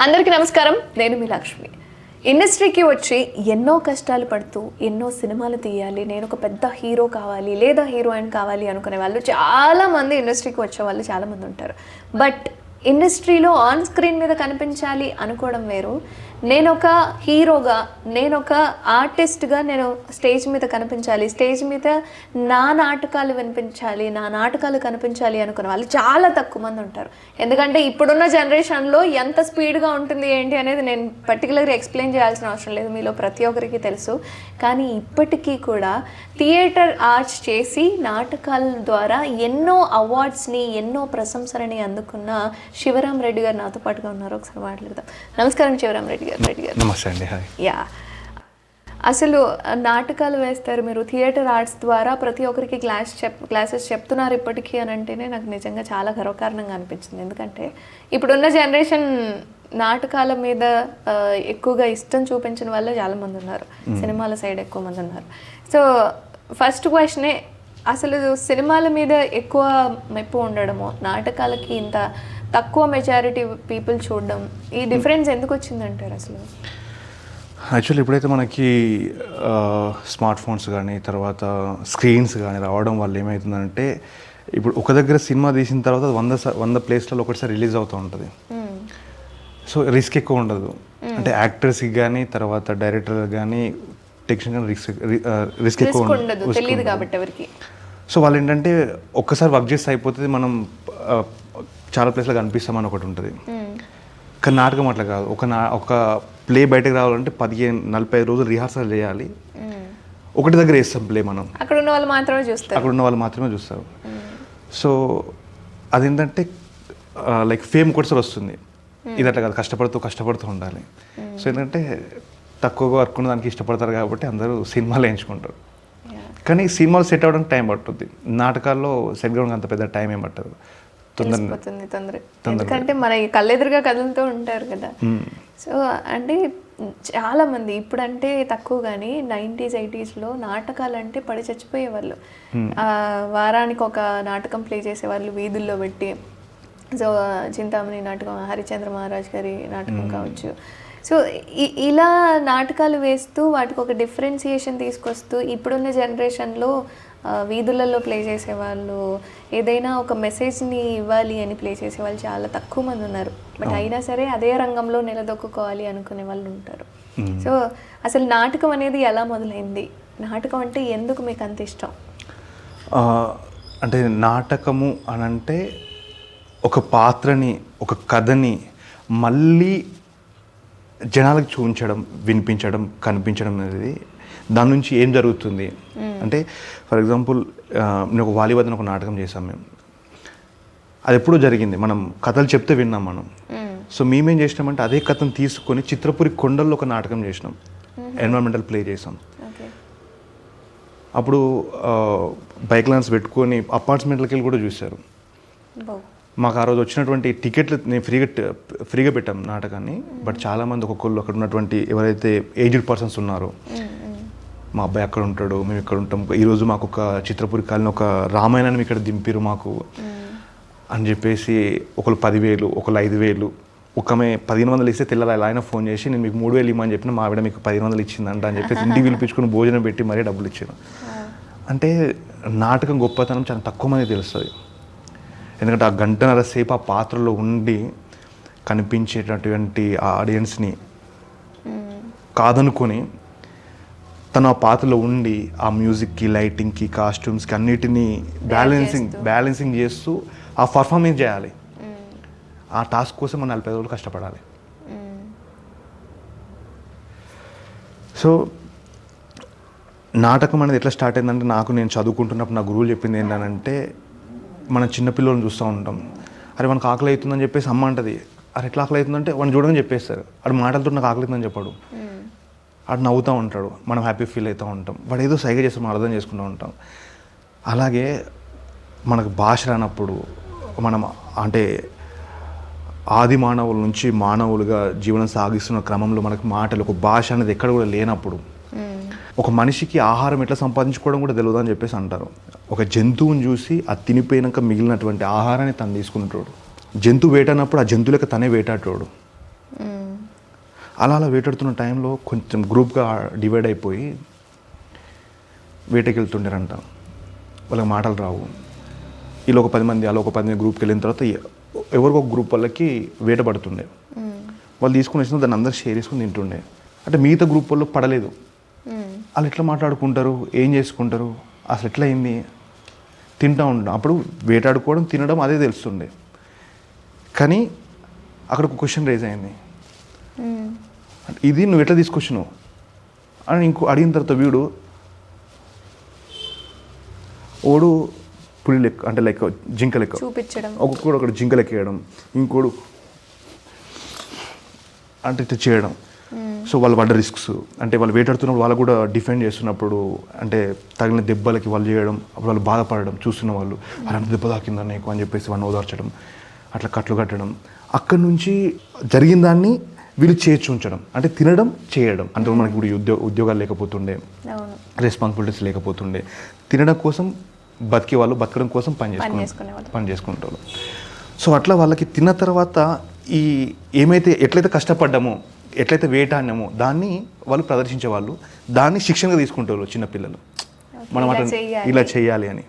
అందరికీ నమస్కారం. నేను మీ లక్ష్మి. ఇండస్ట్రీకి వచ్చి ఎన్నో కష్టాలు పడుతూ ఎన్నో సినిమాలు తీయాలి, నేను ఒక పెద్ద హీరో కావాలి లేదా హీరోయిన్ కావాలి అనుకునే వాళ్ళు చాలామంది ఇండస్ట్రీకి వచ్చే వాళ్ళు చాలామంది ఉంటారు. బట్ ఇండస్ట్రీలో ఆన్ స్క్రీన్ మీద కనిపించాలి అనుకోవడం వేరు, నేను ఒక హీరోగా, నేను ఒక ఆర్టిస్ట్గా నేను స్టేజ్ మీద కనిపించాలి, స్టేజ్ మీద నా నాటకాలు వినిపించాలి, నా నాటకాలు కనిపించాలి అనుకునే వాళ్ళు చాలా తక్కువ మంది ఉంటారు. ఎందుకంటే ఇప్పుడున్న జనరేషన్లో ఎంత స్పీడ్గా ఉంటుంది ఏంటి అనేది నేను పర్టికులర్గా ఎక్స్ప్లెయిన్ చేయాల్సిన అవసరం లేదు, మీలో ప్రతి ఒక్కరికి తెలుసు. కానీ ఇప్పటికీ కూడా థియేటర్ ఆర్ట్స్ చేసి నాటకాల ద్వారా ఎన్నో అవార్డ్స్ని, ఎన్నో ప్రశంసలని అందుకున్న శివరాం రెడ్డి గారు నాతో పాటుగా ఉన్నారు. ఒకసారి మాట్లాడదాం. నమస్కారం శివరాం రెడ్డి గారు. నమస్తే అండి. హాయ్. యా, అసలు నాటకాలు వేస్తారు మీరు, థియేటర్ ఆర్ట్స్ ద్వారా ప్రతి ఒక్కరికి క్లాసెస్ చెప్తున్నారు ఇప్పటికీ అని అంటేనే నాకు నిజంగా చాలా గర్వకారణంగా అనిపించింది. ఎందుకంటే ఇప్పుడున్న జనరేషన్ నాటకాల మీద ఎక్కువగా ఇష్టం చూపించిన వాళ్ళే చాలామంది ఉన్నారు, సినిమాల సైడ్ ఎక్కువ మంది ఉన్నారు. సో ఫస్ట్ క్వశ్చనే, అసలు సినిమాల మీద ఎక్కువ మెప్పు ఉండడము, నాటకాలకి ఇంత తక్కువ మెజారిటీ పీపుల్ చూడడం, ఈ డిఫరెన్స్ ఎందుకు వచ్చిందంటారు అసలు? యాక్చువల్లీ ఇప్పుడైతే మనకి స్మార్ట్ ఫోన్స్ కానీ తర్వాత స్క్రీన్స్ కానీ రావడం వల్ల ఏమవుతుందంటే, ఇప్పుడు ఒక దగ్గర సినిమా తీసిన తర్వాత 100 ప్లేస్లలో ఒకటిసారి రిలీజ్ అవుతూ ఉంటుంది. సో రిస్క్ ఎక్కువ ఉండదు. అంటే యాక్టర్స్కి కానీ తర్వాత డైరెక్టర్ కానీ టెక్నీషియన్ కానీ రిస్క్ ఎక్కువ ఉండదు, తెలియదు కాబట్టి ఎవరికి. సో వాళ్ళు ఏంటంటే ఒక్కసారి వర్క్ చేస్తే అయిపోతుంది, మనం చాలా ప్లేస్లో కనిపిస్తామని ఒకటి ఉంటుంది. కానీ నాటకం అట్లా కాదు. ఒక ప్లే బయటకు రావాలంటే 15-45 రోజులు రిహార్సల్ చేయాలి. ఒకటి దగ్గర వేస్తాం ప్లే, మనం అక్కడ ఉన్న వాళ్ళు మాత్రమే చూస్తారు. సో అదేంటంటే లైక్ ఫేమ్ ఒకటిసారి వస్తుంది. ఇది అట్లా కాదు, కష్టపడుతూ ఉండాలి. సో ఏంటంటే తక్కువగా వర్క్ ఉన్న దానికి ఇష్టపడతారు కాబట్టి అందరూ సినిమాలు ఎంచుకుంటారు. కానీ సినిమాలు సెట్ అవ్వడానికి టైం పట్టుద్ది. నాటకాల్లో సెట్ అవ్వడానికి అంత పెద్ద టైం ఏం పట్టదు, తొందరగా. ఎందుకంటే మన కళ్ళెదురుగా కదులుతూ ఉంటారు కదా. సో అంటే చాలా మంది ఇప్పుడంటే తక్కువ, కానీ 90s 80sలో నాటకాలు అంటే పడి చచ్చిపోయేవాళ్ళు. వారానికి ఒక నాటకం ప్లే చేసేవాళ్ళు వీధుల్లో పెట్టి. సో చింతామణి నాటకం, హరిచంద్ర మహారాజ్ గారి నాటకం కావచ్చు. సో ఇలా నాటకాలు వేస్తూ వాటికి ఒక డిఫరెన్సియేషన్ తీసుకొస్తూ ఇప్పుడున్న జనరేషన్లో వీధులలో ప్లే చేసేవాళ్ళు, ఏదైనా ఒక మెసేజ్ని ఇవ్వాలి అని ప్లే చేసేవాళ్ళు చాలా తక్కువ మంది ఉన్నారు. బట్ అయినా సరే అదే రంగంలో నిలదొక్కుకోవాలి అనుకునే వాళ్ళు ఉంటారు. సో అసలు నాటకం అనేది ఎలా మొదలైంది? నాటకం అంటే ఎందుకు మీకు అంత ఇష్టం? అంటే నాటకము అని అంటే ఒక పాత్రని, ఒక కథని మళ్ళీ జనాలకు చూపించడం, వినిపించడం, కనిపించడం అనేది. దాని నుంచి ఏం జరుగుతుంది అంటే, ఫర్ ఎగ్జాంపుల్ నేను ఒక వాలీబాద్ ఒక నాటకం చేసాం మేము. అది ఎప్పుడూ జరిగింది, మనం కథలు చెప్తే విన్నాం మనం. సో మేమేం చేసినామంటే అదే కథను తీసుకొని చిత్రపురి కొండల్లో ఒక నాటకం చేసినాం, ఎన్విరాన్మెంటల్ ప్లే చేసాం. అప్పుడు బైక్ లైన్స్ పెట్టుకొని అపార్ట్మెంట్లకి వెళ్ళి కూడా చూశారు. మాకు ఆ రోజు వచ్చినటువంటి టికెట్లు నేను ఫ్రీగా పెట్టాం నాటకాన్ని. బట్ చాలామంది ఒక్కొక్కళ్ళు అక్కడ ఉన్నటువంటి ఎవరైతే ఏజ్డ్ పర్సన్స్ ఉన్నారో, మా అబ్బాయి అక్కడ ఉంటాడు, మేము ఇక్కడ ఉంటాం, ఈరోజు మాకు ఒక చిత్రపురి కాలిన ఒక రామాయణాన్ని ఇక్కడ దింపిరు మాకు అని చెప్పేసి ఒకళ్ళు 10,000, ఒకళ్ళు 5,000, ఒకమే 1,500 ఇస్తే తెల్లాలి ఆయన ఫోన్ చేసి నేను మీకు 3,000 ఇవ్వమని చెప్పిన, మా ఆవిడ మీకు 1,500 ఇచ్చిందంట అని చెప్పేసి ఇంటికి పిలిపించుకుని భోజనం పెట్టి మరీ డబ్బులు ఇచ్చాను. అంటే నాటకం గొప్పతనం చాలా తక్కువ మంది తెలుస్తుంది. ఎందుకంటే ఆ గంటన్నర సేపు ఆ పాత్రలో ఉండి కనిపించేటటువంటి ఆ ఆడియన్స్ని కాదనుకొని తను ఆ పాత్రలో ఉండి ఆ మ్యూజిక్కి, లైటింగ్కి, కాస్ట్యూమ్స్కి అన్నిటినీ బ్యాలెన్సింగ్ చేస్తూ ఆ పర్ఫార్మెన్స్ చేయాలి. ఆ టాస్క్ కోసం మనం 40 రోజులు కష్టపడాలి. సో నాటకం అనేది ఎట్లా స్టార్ట్ అయిందంటే, నేను చదువుకుంటున్నప్పుడు నా గురువులు చెప్పింది ఏంటంటే, మన చిన్నపిల్లలను చూస్తూ ఉంటాం, అరే మనకు ఆకలి అవుతుందని చెప్పేసి అమ్మ అంటది, అరే ఎట్లా ఆకలి అవుతుందంటే వాడిని చూడని చెప్పేస్తారు. వాడు మాటలతో నాకు ఆకలి అవుతుందని చెప్పాడు, వాడు నవ్వుతూ ఉంటాడు, మనం హ్యాపీ ఫీల్ అవుతూ ఉంటాం, వాడు ఏదో సైగ చేస్తే మనం అర్థం చేసుకుంటూ ఉంటాం. అలాగే మనకు భాష రానప్పుడు, మనం అంటే ఆది మానవుల నుంచి మానవులుగా జీవనం సాగిస్తున్న క్రమంలో మనకు మాటలు, ఒక భాష అనేది ఎక్కడ కూడా లేనప్పుడు, ఒక మనిషికి ఆహారం ఎట్లా సంపాదించుకోవడం కూడా తెలియదు అని చెప్పేసి అంటారు. ఒక జంతువుని చూసి అది తినిపోయినాక మిగిలినటువంటి ఆహారాన్ని తను తీసుకుంటాడు. జంతువు వేటాడినప్పుడు ఆ జంతువులకి తనే వేటాడేవాడు. అలా అలా వేటాడుతున్న టైంలో కొంచెం గ్రూప్గా డివైడ్ అయిపోయి వేటకి వెళ్తుండారంట. వాళ్ళకి మాటలు రావు. ఇలా ఒక 10 మంది అలా ఒక 10 మంది గ్రూప్కి వెళ్ళిన తర్వాత ఎవరికొక గ్రూప్ వాళ్ళకి వేట పడుతుండే. వాళ్ళు తీసుకుని వచ్చిన దాన్ని అందరూ షేర్ చేసుకుని తింటుండే. అంటే మిగతా గ్రూప్ వాళ్ళు పడలేదు. వాళ్ళు ఎట్లా మాట్లాడుకుంటారు, ఏం చేసుకుంటారు, అసలు ఎట్లా అయింది, తింటూ ఉంటాం. అప్పుడు వేటాడుకోవడం తినడం అదే తెలుస్తుండే. కానీ అక్కడ ఒక క్వశ్చన్ రేజ్ అయింది, ఇది నువ్వు ఎట్లా తీసుకొచ్చినావు అని అడిగిన తర్వాత వీడు ఓడు పులి లెక్క, అంటే లెక్క జింక లెక్క చూపించడం, ఒక్కొక్కడు ఒకటి జింక లెక్క వేయడం, ఇంకోడు అంటే ఇట్లా చేయడం. సో వాళ్ళు పడ్డ రిస్క్స్ అంటే వాళ్ళు వేటాడుతున్నప్పుడు వాళ్ళు కూడా డిఫెండ్ చేస్తున్నప్పుడు అంటే తగిలిన దెబ్బలకి వాళ్ళు చేయడం, అప్పుడు వాళ్ళు బాధపడడం చూస్తున్న వాళ్ళు, అలాంటి దెబ్బ తాకిందా నీకు అని చెప్పేసి వాళ్ళని ఓదార్చడం, అట్లా కట్లు కట్టడం. అక్కడి నుంచి జరిగిన దాన్ని వీళ్ళు చేర్చి ఉంచడం, అంటే తినడం చేయడం. అంటే మనకి ఇప్పుడు ఉద్యోగాలు లేకపోతుండే, రెస్పాన్సిబిలిటీస్ లేకపోతుండే, తినడం కోసం బతికే వాళ్ళు, బతకడం కోసం పని చేసుకుంటారు. సో అట్లా వాళ్ళకి తిన్న తర్వాత ఈ ఎట్లయితే కష్టపడ్డామో, ఎట్లయితే వేటాడినామో దాన్ని వాళ్ళు ప్రదర్శించేవాళ్ళు, దాన్ని శిక్షణగా తీసుకుంటారు చిన్నపిల్లలు, మనం అట్లా ఇలా చేయాలి అని.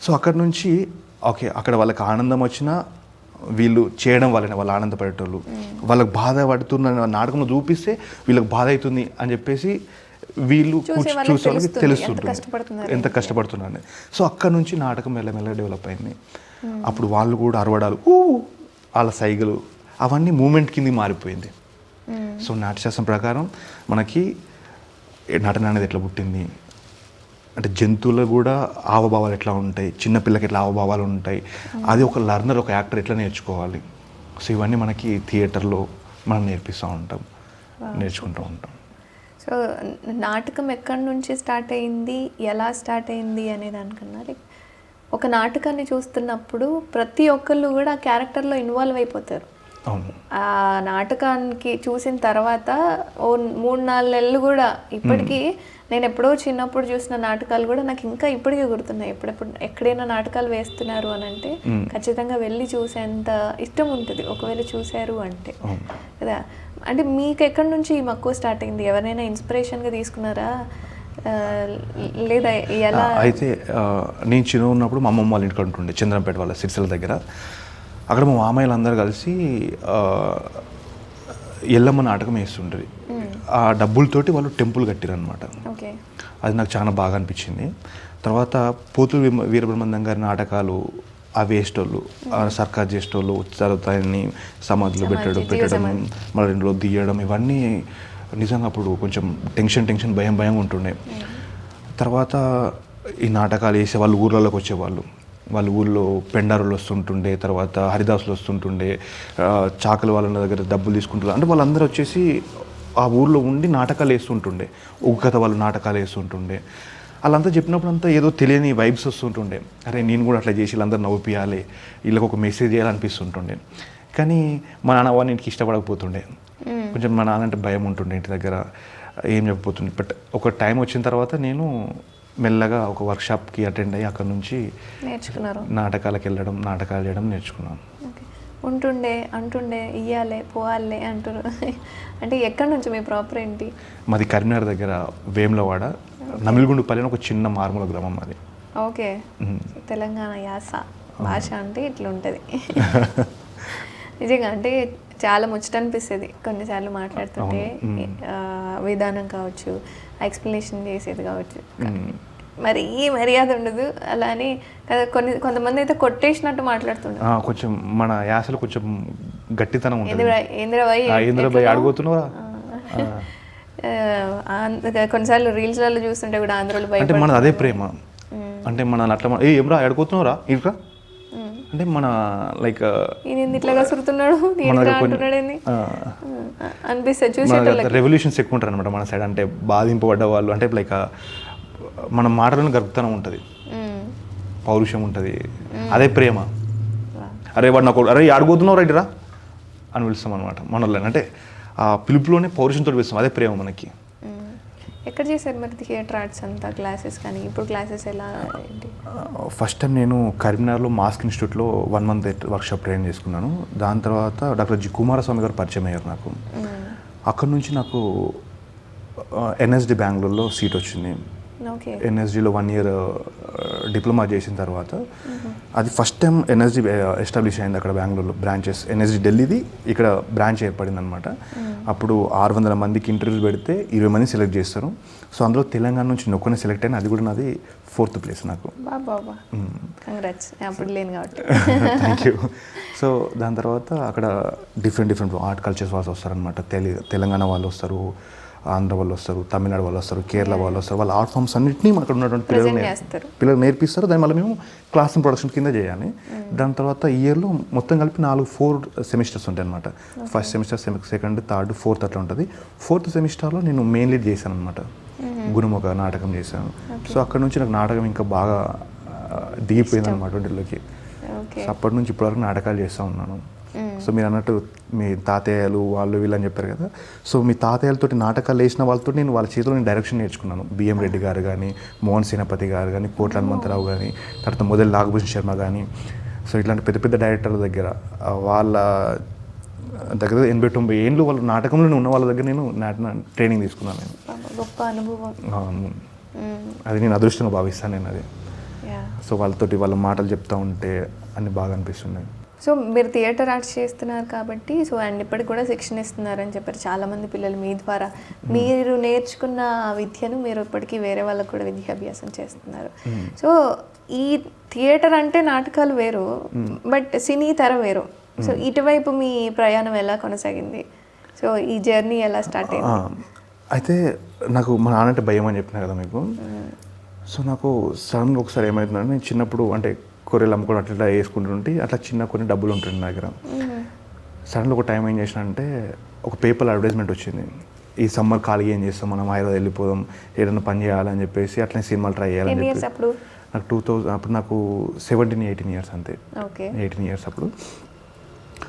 సో అక్కడ నుంచి ఓకే, అక్కడ వాళ్ళకి ఆనందం వచ్చినా వీళ్ళు చేయడం వల్లనే వాళ్ళు ఆనందపడేటోళ్ళు. వాళ్ళకి బాధ పడుతున్న నాటకంలో చూపిస్తే వీళ్ళకి బాధ అవుతుంది అని చెప్పేసి వీళ్ళు చూసే వాళ్ళకి తెలుస్తుంది ఎంత కష్టపడుతున్నారని. సో అక్కడ నుంచి నాటకం మెల్లమెల్లగా డెవలప్ అయింది. అప్పుడు వాళ్ళు కూడా అరవడాలు, వాళ్ళ సైగలు, అవన్నీ మూమెంట్ కింద మారిపోయింది. సో నాట్యశాస్త్రం ప్రకారం మనకి నటన అనేది ఎట్లా పుట్టింది అంటే జంతువులు కూడా హావభావాలు ఎట్లా ఉంటాయి, చిన్నపిల్లకి ఎట్లా హావభావాలు ఉంటాయి, అది ఒక లర్నర్, ఒక యాక్టర్ ఎట్లా నేర్చుకోవాలి. సో ఇవన్నీ మనకి థియేటర్లో మనం నేర్చుకుంటూ ఉంటాం. సో నాటకం ఎక్కడి నుంచి స్టార్ట్ అయింది, ఎలా స్టార్ట్ అయింది అనే దానికన్నా ఒక నాటకాన్ని చూస్తున్నప్పుడు ప్రతి ఒక్కళ్ళు కూడా ఆ క్యారెక్టర్లో ఇన్వాల్వ్ అయిపోతారు. ఆ నాటకానికి చూసిన తర్వాత ఓ 3-4 నెలలు కూడా ఇప్పటికీ నేను ఎప్పుడో చిన్నప్పుడు చూసిన నాటకాలు కూడా నాకు ఇంకా ఇప్పటికీ గుర్తున్నాయి. ఎప్పుడెప్పుడు ఎక్కడైనా నాటకాలు వేస్తున్నారు అని అంటే ఖచ్చితంగా వెళ్ళి చూసేంత ఇష్టం ఉంటుంది ఒకవేళ చూశారు అంటే కదా. అంటే మీకు ఎక్కడి నుంచి ఈ మక్కువ స్టార్ట్ అయింది? ఎవరైనా ఇన్స్పిరేషన్గా తీసుకున్నారా లేదా ఎలా? అయితే నేను చిన్న ఉన్నప్పుడు మా అమ్మమ్మ వాళ్ళ ఇంటికి ఉంటుండే చంద్రంపేట వాళ్ళ సిరిసిల్ల దగ్గర. అక్కడ మా మామయ్యలు అందరూ కలిసి ఎల్లమ్మ నాటకం వేస్తుంటుంది. ఆ డబ్బులతోటి వాళ్ళు టెంపుల్ కట్టారు అనమాట. అది నాకు చాలా బాగా అనిపించింది. తర్వాత పోతులు వీరబ్రహ్మణ్యం గారి నాటకాలు అవి వేసేటోళ్ళు, సర్కార్ చేసేటోళ్ళు, చదువుతాయని సమాధిలో పెట్టడం మళ్ళీ 2 రోజులు తీయడం, ఇవన్నీ నిజంగా అప్పుడు కొంచెం టెన్షన్ భయం ఉంటుండే. తర్వాత ఈ నాటకాలు వేసే వాళ్ళు ఊర్లలోకి వచ్చేవాళ్ళు, వాళ్ళ ఊళ్ళో పెండారులు వస్తుంటుండే, తర్వాత హరిదాసులు వస్తుంటుండే, చాకలి వాళ్ళ దగ్గర డబ్బులు తీసుకుంటారు. అంటే వాళ్ళందరూ వచ్చేసి ఆ ఊర్లో ఉండి నాటకాలు వేస్తుంటుండే, ఉగ్గత వాళ్ళు నాటకాలు వేస్తుంటుండే. వాళ్ళంతా చెప్పినప్పుడు అంతా ఏదో తెలియని వైబ్స్ వస్తుంటుండే, అరే నేను కూడా అట్లా చేసి వీళ్ళందరూ నవ్వుపియాలి, వీళ్ళకి ఒక మెసేజ్ చేయాలనిపిస్తుంటుండే. కానీ మా నాన్న వాడిని ఇంటికి ఇష్టపడకపోతుండే, కొంచెం మా నాన్న అంటే భయం ఉంటుండే, ఇంటి దగ్గర ఏం చెప్పబోతుండే. బట్ ఒక టైం వచ్చిన తర్వాత నేను మెల్లగా ఒక వర్క్షాప్కి అటెండ్ అయ్యి అక్కడ నుంచి నేర్చుకున్నారు, నాటకాలకు వెళ్ళడం, నాటకాలు చేయడం నేర్చుకున్నాను. అంటుండే ఇయ్యాలే పోవాలే అంటారు. అంటే ఎక్కడి నుంచి మీ ప్రాపర్ ఏంటి? మాది కరీంనగర్ దగ్గర వేములవాడ నమిలిగుండుపల్లి అని ఒక చిన్న మారుమూల గ్రామం అది. ఓకే, తెలంగాణ యాస భాష అంటే ఇట్లా ఉంటుంది. నిజంగా అంటే చాలా ముచ్చట అనిపిస్తుంది కొన్నిసార్లు మాట్లాడుతుంటే, విధానం కావచ్చు, ఎక్స్ప్లెనేషన్ చేసేది కావచ్చు, మరీ మర్యాద ఉండదు. అలానే కొంతమంది అయితే కొట్టేసినట్టు మాట్లాడుతుంటారు. కొంచెం మన యాసలో కొంచెం గట్టితనం ఉంటుంది. ఏంద్రబాయ్ అడుగుతున్నావా? కొన్నిసార్లు రీల్స్లలో చూస్తుంటే కూడా ఆంధ్రలో అంటే మన అదే ప్రేమ, అంటే మన అట్లా ఏమ్రా అడుగుతున్నావురా ఇంకా అంటే మన లైక్ ఇట్లాగా సురుతున్నాడు అనిపిస్తుంది చూసేటోళ్ళకి. రెవల్యూషన్స్ ఎక్కువ ఉంటారు అనమాట మన సైడ్, అంటే బాధింపబడ్డ వాళ్ళు, అంటే లైక్ మన మాటలను గర్భతనం ఉంటుంది, పౌరుషం ఉంటుంది, అదే ప్రేమ. అరే వాడు నాకు అరే అడుగుతున్నావు రైట్ రా అని పిలుస్తాం అనమాట మనల్ని, అంటే ఆ పిలుపులోనే పౌరుషంతో పిలుస్తాం, అదే ప్రేమ మనకి. ఎక్కడ చేశారు మరి థియేటర్ ఆర్ట్స్ అంతా క్లాసెస్? కానీ ఇప్పుడు క్లాసెస్ ఎలా ఏంటి? ఫస్ట్ టైం నేను కరీంనగర్లో మాస్క్ ఇన్స్టిట్యూట్లో 1 month వర్క్షాప్ ట్రైన్ చేసుకున్నాను. దాని తర్వాత డాక్టర్ జి కుమారస్వామి గారు పరిచయం అయ్యారు నాకు. అక్కడ నుంచి నాకు ఎన్ఎస్డి బెంగళూరులో సీట్ వచ్చింది. ఓకే. ఎన్ఎస్డిలో 1 year డిప్లొమా చేసిన తర్వాత అది ఫస్ట్ టైం ఎన్ఎస్డి ఎస్టాబ్లిష్ అయింది అక్కడ బెంగళూరులో బ్రాంచెస్. ఎన్ఎస్డి ఢిల్లీది ఇక్కడ బ్రాంచ్ ఏర్పడింది అనమాట. అప్పుడు 600 మందికి ఇంటర్వ్యూస్ పెడితే 20 మంది సెలెక్ట్ చేస్తారు. సో అందులో తెలంగాణ నుంచి నొక్కనే సెలెక్ట్ అయిన, అది కూడా నాది 4th place నాకు. బాబా కంగ్రాట్స్. అప్పుడు లేను కాబట్టి. Thank you. సో దాని తర్వాత అక్కడ డిఫరెంట్ ఆర్ట్ కల్చర్స్ వాళ్ళు వస్తారనమాట. తెలంగాణ వాళ్ళు వస్తారు, ఆంధ్ర వాళ్ళు వస్తారు, తమిళనాడు వాళ్ళు వస్తారు, కేరళ వాళ్ళు వస్తారు. వాళ్ళ ఆర్ట్ ఫామ్స్ అన్నింటినీ మనకు ఉన్నటువంటి పిల్లలు నేర్పిస్తారు. దాన్ని మళ్ళీ మేము క్లాస్ ప్రొడక్షన్ కింద చేయాలి. దాని తర్వాత ఈ ఇయర్లో మొత్తం కలిపి 4 సెమిస్టర్స్ ఉంటాయి అనమాట. First semester, second, third, fourth అట్లా ఉంటుంది. 4th సెమిస్టర్లో నేను మెయిన్ లీడ్ చేశాను అనమాట. గురుముఖ నాటకం చేశాను. సో అక్కడ నుంచి నాకు నాటకం ఇంకా బాగా దిగిపోయింది అనమాట వీటిలోకి. సో అప్పటి నుంచి ఇప్పటివరకు నాటకాలు చేస్తూ ఉన్నాను. సో మీరు అన్నట్టు మీ తాతయ్యలు వాళ్ళు వీళ్ళు అని చెప్పారు కదా. సో మీ తాతయ్యలతో నాటకాలు వేసిన వాళ్ళతో నేను వాళ్ళ చేతిలో నేను డైరెక్షన్ నేర్చుకున్నాను. బిఎం రెడ్డి గారు కానీ, మోహన్ సేనాపతి గారు కానీ, కోట్ల హనుమంతరావు కానీ, తర్వాత మొదలు నాగభూషణ్ శర్మ కానీ, సో ఇట్లాంటి పెద్ద పెద్ద డైరెక్టర్ల దగ్గర వాళ్ళ దగ్గర 80-90 ఏళ్ళు వాళ్ళ నాటకంలో ఉన్న వాళ్ళ దగ్గర నేను ట్రైనింగ్ తీసుకున్నాను. నేను గొప్ప అనుభవం. అది నేను అదృష్టంగా భావిస్తాను నేను అది. సో వాళ్ళతోటి వాళ్ళ మాటలు చెప్తా ఉంటే అన్ని బాగా అనిపిస్తున్నాయి. సో మీరు థియేటర్ ఆర్ట్స్ చేస్తున్నారు కాబట్టి, సో అండ్ ఇప్పటికి కూడా శిక్షణ ఇస్తున్నారని చెప్పారు చాలామంది పిల్లలు మీ ద్వారా. మీరు నేర్చుకున్న విద్యను మీరు ఇప్పటికీ వేరే వాళ్ళకు కూడా విద్యాభ్యాసం చేస్తున్నారు. సో ఈ థియేటర్ అంటే నాటకాలు వేరు, బట్ సినీ తెర వేరు. సో ఇటువైపు మీ ప్రయాణం ఎలా కొనసాగింది? సో ఈ జర్నీ ఎలా స్టార్ట్ అయింది? అయితే నాకు మా నాన్న అంటే భయం అని చెప్పిన కదా మీకు. సో నాకు సడన్గా ఒకసారి ఏమవుతుందంటే, నేను చిన్నప్పుడు అంటే కొర్రెలు అమ్ముకోవడం అట్లా వేసుకుంటుంటే అట్లా చిన్న కొన్ని డబ్బులు ఉంటుంది నా దగ్గర. సడన్గా ఒక టైం ఏం చేసిన అంటే, ఒక పేపర్ అడ్వర్టైజ్మెంట్ వచ్చింది. ఈ సమ్మర్ ఖాళీ ఏం చేస్తాం మనం, హైదరాబాద్ వెళ్ళిపోదాం, ఏదైనా పని చేయాలని చెప్పేసి అట్లనే సినిమాలు ట్రై చేయాలని చెప్పి. నాకు 2000 అప్పుడు నాకు 17-18 years అంతే. 18 years అప్పుడు.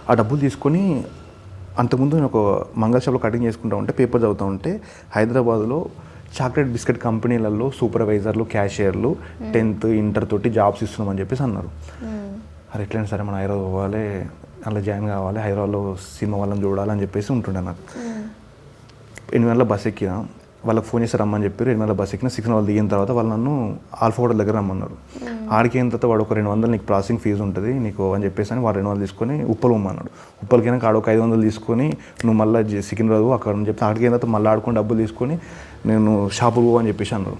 ఆ డబ్బులు తీసుకొని అంతకుముందు నేను ఒక మంగళ షాప్లో కటింగ్ చేసుకుంటూ ఉంటే పేపర్ చదువుతూ ఉంటే, హైదరాబాద్లో చాక్లెట్ బిస్కెట్ కంపెనీలలో సూపర్వైజర్లు, క్యాషియర్లు 10th, ఇంటర్ తోటి జాబ్స్ ఇస్తున్నామని చెప్పేసి అన్నారు. అది ఎట్లయినా సరే మన హైదరాబాద్ పోవాలి, అలా జాయిన్ కావాలి, హైదరాబాద్లో సినిమా వాళ్ళని చూడాలని చెప్పేసి ఉంటుండే నాకు. 8 గంటల బస్ ఎక్కిన, వాళ్ళకి ఫోన్ చేసి రమ్మని చెప్పారు. 8 గంటల బస్ ఎక్కిన, 6 వాళ్ళు దిగిన తర్వాత వాళ్ళు నన్ను ఆల్ఫా హోటల్ దగ్గర రమ్మన్నారు. ఆడికి అయిన తర్వాత వాడు ఒక 200 నీకు ప్రాసెసింగ్ ఫీజు ఉంటుంది నీకు అని చెప్పేసి అని వాడు 200 తీసుకొని ఉప్పలు ఉమ్మన్నాడు. ఉప్పలకైనా ఆడ ఒక 500 తీసుకొని నువ్వు మళ్ళీ సికింద్రాబాద్ అక్కడ అని చెప్పి ఆడికి అయిన తర్వాత మళ్ళీ ఆడుకొని డబ్బులు తీసుకొని నేను షాపుకు పో అని చెప్పేసి అన్నారు.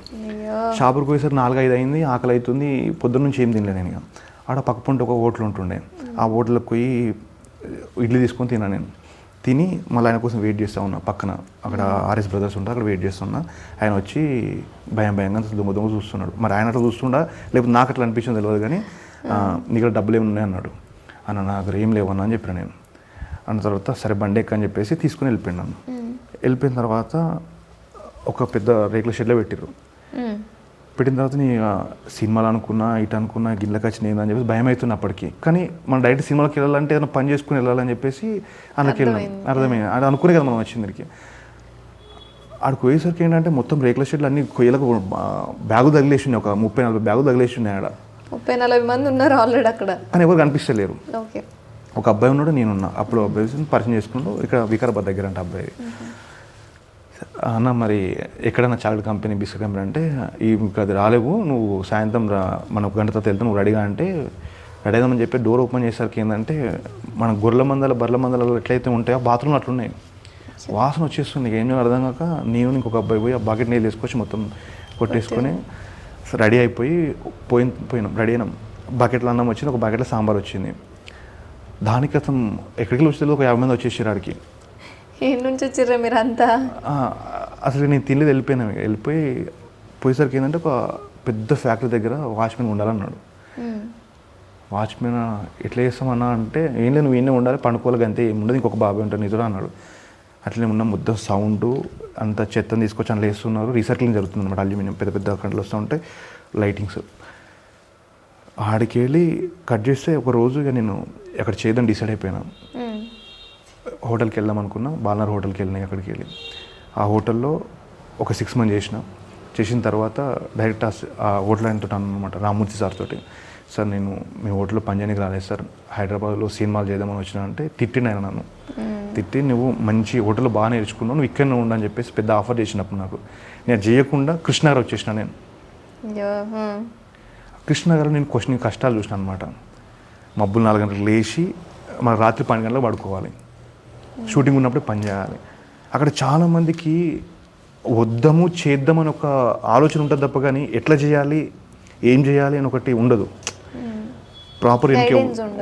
షాపుకు పోయేసరికి 4-5 అయింది, ఆకలి అవుతుంది, పొద్దున్న నుంచి ఏం తినలే నేను. ఇక ఆడ పక్క పొంటి ఒక హోటల్ ఉంటుండే, ఆ హోటల్కి పోయి ఇడ్లీ తీసుకొని తిన్నా. నేను తిని మళ్ళీ ఆయన కోసం వెయిట్ చేస్తూ ఉన్నా పక్కన. అక్కడ ఆర్ఎస్ బ్రదర్స్ ఉంటారు, అక్కడ వెయిట్ చేస్తున్నా. ఆయన వచ్చి భయంగా దొంగ చూస్తున్నాడు. మరి ఆయన అట్లా చూస్తుండా లేకపోతే నాకు అట్లా అనిపించింది తెలియదు, కానీ నీకు డబ్బులు ఏమి ఉన్నాయి అన్నాడు. అన్న నా దగ్గర ఏం లేవన్నా అని చెప్పాను నేను. అన్న తర్వాత సరే బండి ఎక్క అని చెప్పేసి తీసుకుని వెళ్ళిపోయినాను. వెళ్ళిపోయిన తర్వాత ఒక పెద్ద రేకుల షెడ్లో పెట్టిర్రు. పెట్టిన తర్వాత నీ సినిమాలు అనుకున్నా, ఇటు అనుకున్నా, గిన్నెలకు వచ్చిన ఏందని చెప్పేసి భయం అవుతుంది అప్పటికి. కానీ మనం డైరెక్ట్ సినిమాకి వెళ్ళాలంటే ఏదైనా పని చేసుకుని వెళ్ళాలని చెప్పేసి అందులోకి వెళ్ళాం. అర్థమైంది, అది అనుకునే కదా మనం వచ్చింది దానికి. ఆడికి పోయేసరికి ఏంటంటే మొత్తం రేకుల షెడ్లు అన్ని కొయ్యలకు బ్యాగు తగిలేసి ఉన్నాయి, ఒక 30-40 బ్యాగులు తగిలేసి ఉన్నాయి. ఆడ 30-40 మంది ఉన్నారు ఆల్రెడీ అక్కడ, కానీ ఎవరు కనిపిస్తలేరు. ఒక అబ్బాయి ఉన్నాడు, నేనున్నా. అప్పుడు అబ్బాయి పరిచయం చేసుకుంటూ ఇక్కడ వికారాబాద్ దగ్గర అంటే అబ్బాయి. అన్న మరి ఎక్కడన్నా చాక్లెట్ కంపెనీ, బిస్కెట్ కంపెనీ అంటే ఇంకా అది రాలేవు, నువ్వు సాయంత్రం మన 1 గంట తర్వాత వెళ్తే నువ్వు రెడీగా అంటే రెడీ అవుదామని చెప్పి డోర్ ఓపెన్ చేసరికి ఏంటంటే మన గొర్రెల మందల బర్రెల మందలలో ఎట్లయితే ఉంటాయో బాత్రూమ్లో అట్లున్నాయి. వాసన వచ్చేస్తుంది. ఏం అర్థం కాక నేను ఇంకొక అబ్బాయి పోయి ఆ బకెట్ నీళ్ళు తీసుకొచ్చి మొత్తం కొట్టేసుకొని రెడీ అయిపోయి పోయినాం. రెడీ అయినాం. బకెట్లో అన్నం వచ్చింది, ఒక బకెట్లో సాంబార్ వచ్చింది. దానికి అతను ఎక్కడికి వచ్చేది ఒక 50 మంది వచ్చేసారు ఆడికి. ఏం నుంచి వచ్చారా మీరు అంతా? అసలు నేను తినలేదు, వెళ్ళిపోయినా. పోయేసరికి ఏంటంటే ఒక పెద్ద ఫ్యాక్టరీ దగ్గర వాచ్మెన్ ఉండాలన్నాడు. వాచ్మెన్ ఎట్లా చేస్తామన్నా అంటే ఏం లేదు, నువ్వు ఏనే ఉండాలి, పండుకోవాలి అంతే, ఏమి ఉండదు, ఇంకొక బాబాయ్ ఉంటాడు నీతో అన్నాడు. అట్లనే ఉన్న ముద్ద సౌండ్ అంత చెత్తని తీసుకొచ్చి అందులో వేస్తున్నారు. రీసైక్లింగ్ జరుగుతుంది అనమాట. అల్యూమినియం పెద్ద పెద్ద కంటలు వస్తూ ఉంటాయి, లైటింగ్స్. ఆడికి వెళ్ళి కట్ చేస్తే ఒక రోజు ఇక నేను అక్కడ చేయదని డిసైడ్ అయిపోయినా. హోటల్కి వెళ్దాం అనుకున్నా, బాలనర్ హోటల్కి వెళ్ళినాయి. అక్కడికి వెళ్ళి ఆ హోటల్లో ఒక 6 months చేసిన తర్వాత డైరెక్ట్ ఆ హోటల్ ఆయనతో అన్నమాట, రామూర్తి సార్ తోటి. సార్ నేను మీ హోటల్లో పనిచేయడానికి రాలేదు సార్, హైదరాబాద్లో సినిమాలు చేద్దామని వచ్చినా అంటే తిట్టిన ఆయన నన్ను. తిట్టి నువ్వు మంచి హోటల్ బాగా నేర్చుకున్నావు, నువ్వు ఇక్కడనే ఉండని చెప్పేసి పెద్ద ఆఫర్ చేసినప్పుడు నాకు నేను చేయకుండా కృష్ణనగర్ వచ్చేసిన. నేను కృష్ణనగర్ నేను కొన్ని కష్టాలు చూసిన అనమాట. మబ్బులు 4 గంటలకు లేచి మన రాత్రి 12 గంటలకు పడుకోవాలి, షూటింగ్ ఉన్నప్పుడే పని చేయాలి. అక్కడ చాలామందికి వద్దాము చేద్దామని ఒక ఆలోచన ఉంటుంది తప్ప కానీ ఎట్లా చేయాలి ఏం చేయాలి అని ఒకటి ఉండదు. ప్రాపర్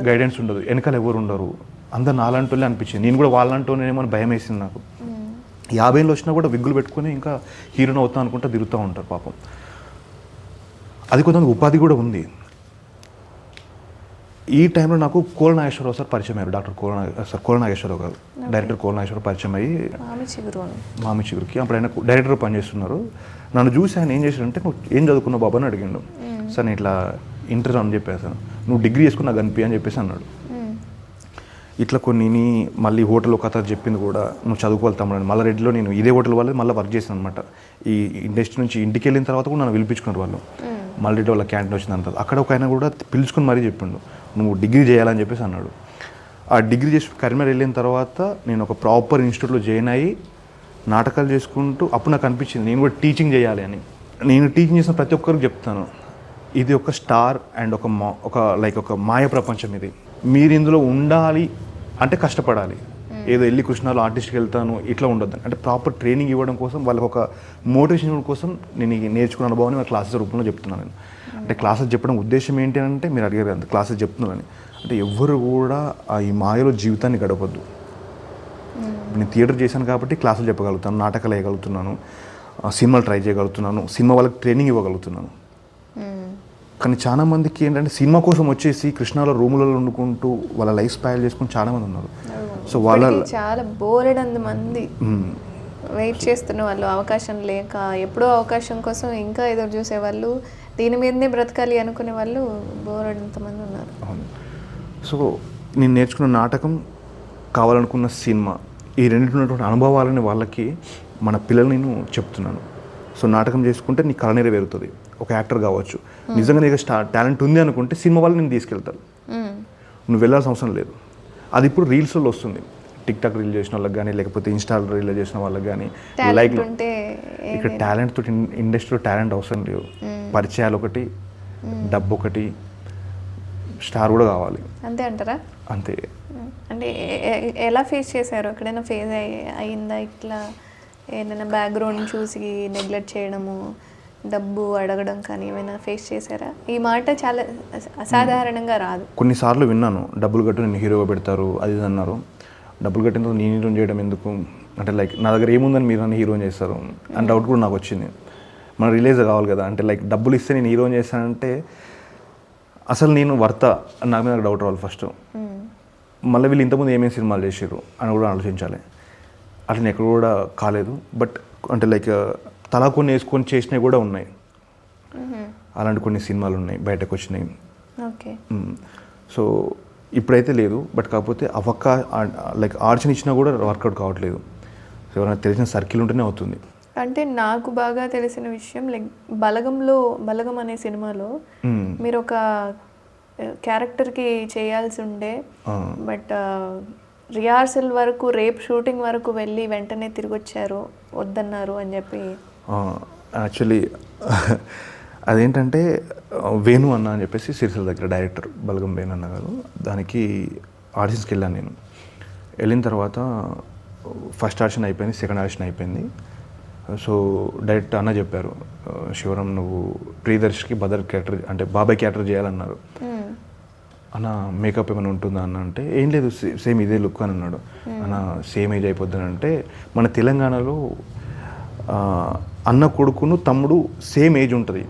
గైడెన్స్ ఉండదు, వెనకాల ఎవరు ఉండరు. అందరు నాలాంటోళ్ళే అనిపించింది. నేను కూడా వాళ్ళంటోనేమో అని భయం వేసింది నాకు. 50 వచ్చినా కూడా విగ్గులు పెట్టుకుని ఇంకా హీరోని అవుతాం అనుకుంటా తిరుగుతూ ఉంటారు పాపం. అది కొంతమంది ఉపాధి కూడా ఉంది. ఈ టైంలో నాకు కోల నాగేశ్వరరావు సార్ పరిచయం అయ్యారు. డాక్టర్ కోల నాగేశ్వరరావు గారు, డైరెక్టర్ కోల నాగేశ్వరరావు పరిచయం అయ్యి మామి చిగురుకి అప్పుడు ఆయన డైరెక్టర్ పనిచేస్తున్నారు. నన్ను చూసి ఆయన ఏం చేశారంటే నువ్వు ఏం చదువుకున్నావు బాబా అని అడిగిండు. సార్ నేను ఇట్లా ఇంటర్ అని చెప్పేసాను. నువ్వు డిగ్రీ చేసుకుని నాకు కనిపి అని చెప్పేసి అన్నాడు. ఇట్లా కొన్ని మళ్ళీ హోటల్ ఒక అతను చెప్పింది కూడా నువ్వు చదువుకోవాలి తమ్ముడు. మళ్ళీ రెడ్డిలో నేను ఇదే హోటల్ వాళ్ళది మళ్ళీ వర్క్ చేశాను అనమాట. ఈ ఇండస్ట్రీ నుంచి ఇంటికి వెళ్ళిన తర్వాత కూడా నన్ను పిలిపించుకున్నారు వాళ్ళు. మళ్ళీ రెడ్డి వాళ్ళ క్యాంటీన్ వచ్చిన తర్వాత అక్కడ ఒక ఆయన కూడా పిలుచుకుని మరీ చెప్పిండు నువ్వు డిగ్రీ చేయాలని చెప్పేసి అన్నాడు. ఆ డిగ్రీ చేసి కరీంనగర్ వెళ్ళిన తర్వాత నేను ఒక ప్రాపర్ ఇన్స్టిట్యూట్లో జాయిన్ అయ్యి నాటకాలు చేసుకుంటూ అప్పుడు నాకు అనిపించింది నేను కూడా టీచింగ్ చేయాలి అని. నేను టీచింగ్ చేసిన ప్రతి ఒక్కరికి చెప్తాను, ఇది ఒక స్టార్ అండ్ ఒక మాయ ప్రపంచం. ఇది మీరు ఇందులో ఉండాలి అంటే కష్టపడాలి. ఏదో వెళ్ళి కృష్ణాలో ఆర్టిస్ట్కి వెళ్తాను ఇట్లా ఉండొద్దు. అంటే ప్రాపర్ ట్రైనింగ్ ఇవ్వడం కోసం వాళ్ళకి ఒక మోటివేషన్ ఇవ్వడం కోసం నేను నేర్చుకున్న అనుభవాన్ని మా క్లాసెస్ రూపంలో చెప్తున్నాను నేను. అంటే క్లాసెస్ చెప్పడం ఉద్దేశం ఏంటి అంటే మీరు అడిగారు అంత క్లాసెస్ చెప్తున్నానని. అంటే ఎవ్వరు కూడా ఈ మాయలో జీవితాన్ని గడపద్దు. నేను థియేటర్ చేశాను కాబట్టి క్లాసులు చెప్పగలుగుతాను, నాటకాలు వేయగలుగుతున్నాను, సినిమాలు ట్రై చేయగలుగుతున్నాను, సినిమా వాళ్ళకి ట్రైనింగ్ ఇవ్వగలుగుతున్నాను. కానీ చాలా మందికి ఏంటంటే సినిమా కోసం వచ్చేసి కృష్ణాలో రూములలో వండుకుంటూ వాళ్ళ లైఫ్ స్పాయిల్ చేసుకుని చాలా మంది ఉన్నారు. సో వాళ్ళ చాలా బోలెడంత మంది వెయిట్ చేస్తున్న వాళ్ళు, అవకాశం లేక ఎప్పుడో అవకాశం కోసం ఇంకా ఎదురు చూసేవాళ్ళు, దీని మీదనే బ్రతకాలి అనుకునే వాళ్ళు బోలెడంత మంది ఉన్నారు. అవును. సో నేను నేర్చుకున్న నాటకం, కావాలనుకున్న సినిమా, ఈ రెండింటినటువంటి అనుభవాలని వాళ్ళకి మన పిల్లలు నేను చెప్తున్నాను. సో నాటకం చేసుకుంటే నీ కళ నెరవేరుతుంది, ఒక యాక్టర్ కావచ్చు. నిజంగా నీకు టాలెంట్ ఉంది అనుకుంటే సినిమా వాళ్ళు నేను తీసుకెళ్తారు, నువ్వు వెళ్ళాల్సిన అవసరం లేదు. అది ఇప్పుడు రీల్స్లో వస్తుంది. టిక్టాక్ రీల్ చేసిన వాళ్ళకి కానీ లేకపోతే ఇన్స్టాల్ రీల్ చేసిన వాళ్ళకి కానీ లైక్ ఇక్కడ టాలెంట్ తోటి ఇండస్ట్రీలో టాలెంట్ అవసరం లేదు. పరిచయాలు ఒకటి, డబ్బు ఒకటి, స్టార్ కూడా కావాలి. అంతే అంటారా? అంతే. అంటే ఎలా ఫేస్ చేశారు? ఎక్కడైనా ఫేస్ అయిందా ఇట్లా? ఏదైనా బ్యాక్గ్రౌండ్ చూసి నెగ్లెక్ట్ చేయడము, డబ్బు అడగడం కానీ ఏమైనా ఫేస్ చేశారా? ఈ మాట చాలా అసాధారణంగా రాదు. కొన్నిసార్లు విన్నాను, డబ్బులు కట్టు నేను హీరోగా పెడతారు అది ఇది అన్నారు. డబ్బులు కట్టిన తర్వాత నేను హీరోని చేయడం ఎందుకు అంటే లైక్ నా దగ్గర ఏముందని మీరు నన్ను హీరోని చేస్తారు అని డౌట్ కూడా నాకు వచ్చింది. మన రిలీజ్ కావాలి కదా, అంటే లైక్ డబ్బులు ఇస్తే నేను హీరోని చేస్తానంటే అసలు నేను వర్త అని నాకు మీద డౌట్ రావాలి ఫస్ట్. మళ్ళీ వీళ్ళు ఇంతకుముందు ఏమేమి సినిమాలు చేసారు అని కూడా ఆలోచించాలి. అట్లా నేను ఎక్కడ కూడా కాలేదు. బట్ అంటే లైక్ తలా కొన్ని వేసుకొని చేసినవి కూడా ఉన్నాయి. అలాంటి కొన్ని సినిమాలు ఉన్నాయి బయటకు వచ్చినాయి. ఓకే. సో ఇప్పుడైతే లేదు. బట్ కాకపోతే లైక్ ఆడిషన్ ఇచ్చినా కూడా వర్కౌట్ కావట్లేదు. ఎవరైనా తెలిసిన సర్కిల్ ఉంటేనే అవుతుంది. అంటే నాకు బాగా తెలిసిన విషయం లైక్ బలగం అనే సినిమాలో మీరు ఒక క్యారెక్టర్కి చేయాల్సి ఉండే, బట్ రిహార్సల్ వరకు రేపు షూటింగ్ వరకు వెళ్ళి వెంటనే తిరిగి వచ్చారు, వద్దన్నారు అని చెప్పి. యాక్చువల్లీ అదేంటంటే వేణు అన్న అని చెప్పేసి సిరిసిల్ల దగ్గర డైరెక్టర్ బలగం వేణు అన్న గారు, దానికి ఆడిషన్స్కి వెళ్ళాను నేను. వెళ్ళిన తర్వాత ఫస్ట్ ఆడిషన్ అయిపోయింది, సెకండ్ ఆడిషన్ అయిపోయింది. సో డైరెక్ట్ అన్న చెప్పారు, శివరాం నువ్వు ప్రియదర్శికి బదర్ క్యారెక్టర్ అంటే బాబాయ్ క్యారెక్టర్ చేయాలన్నారు. అన్న మేకప్ ఏమైనా ఉంటుందా అన్న అంటే ఏం లేదు సేమ్ ఇదే లుక్ అని అన్నాడు. అన్న సేమ్ ఏజ్ అయిపోద్దని అంటే మన తెలంగాణలో అన్న కొడుకును తమ్ముడు సేమ్ ఏజ్ ఉంటుంది,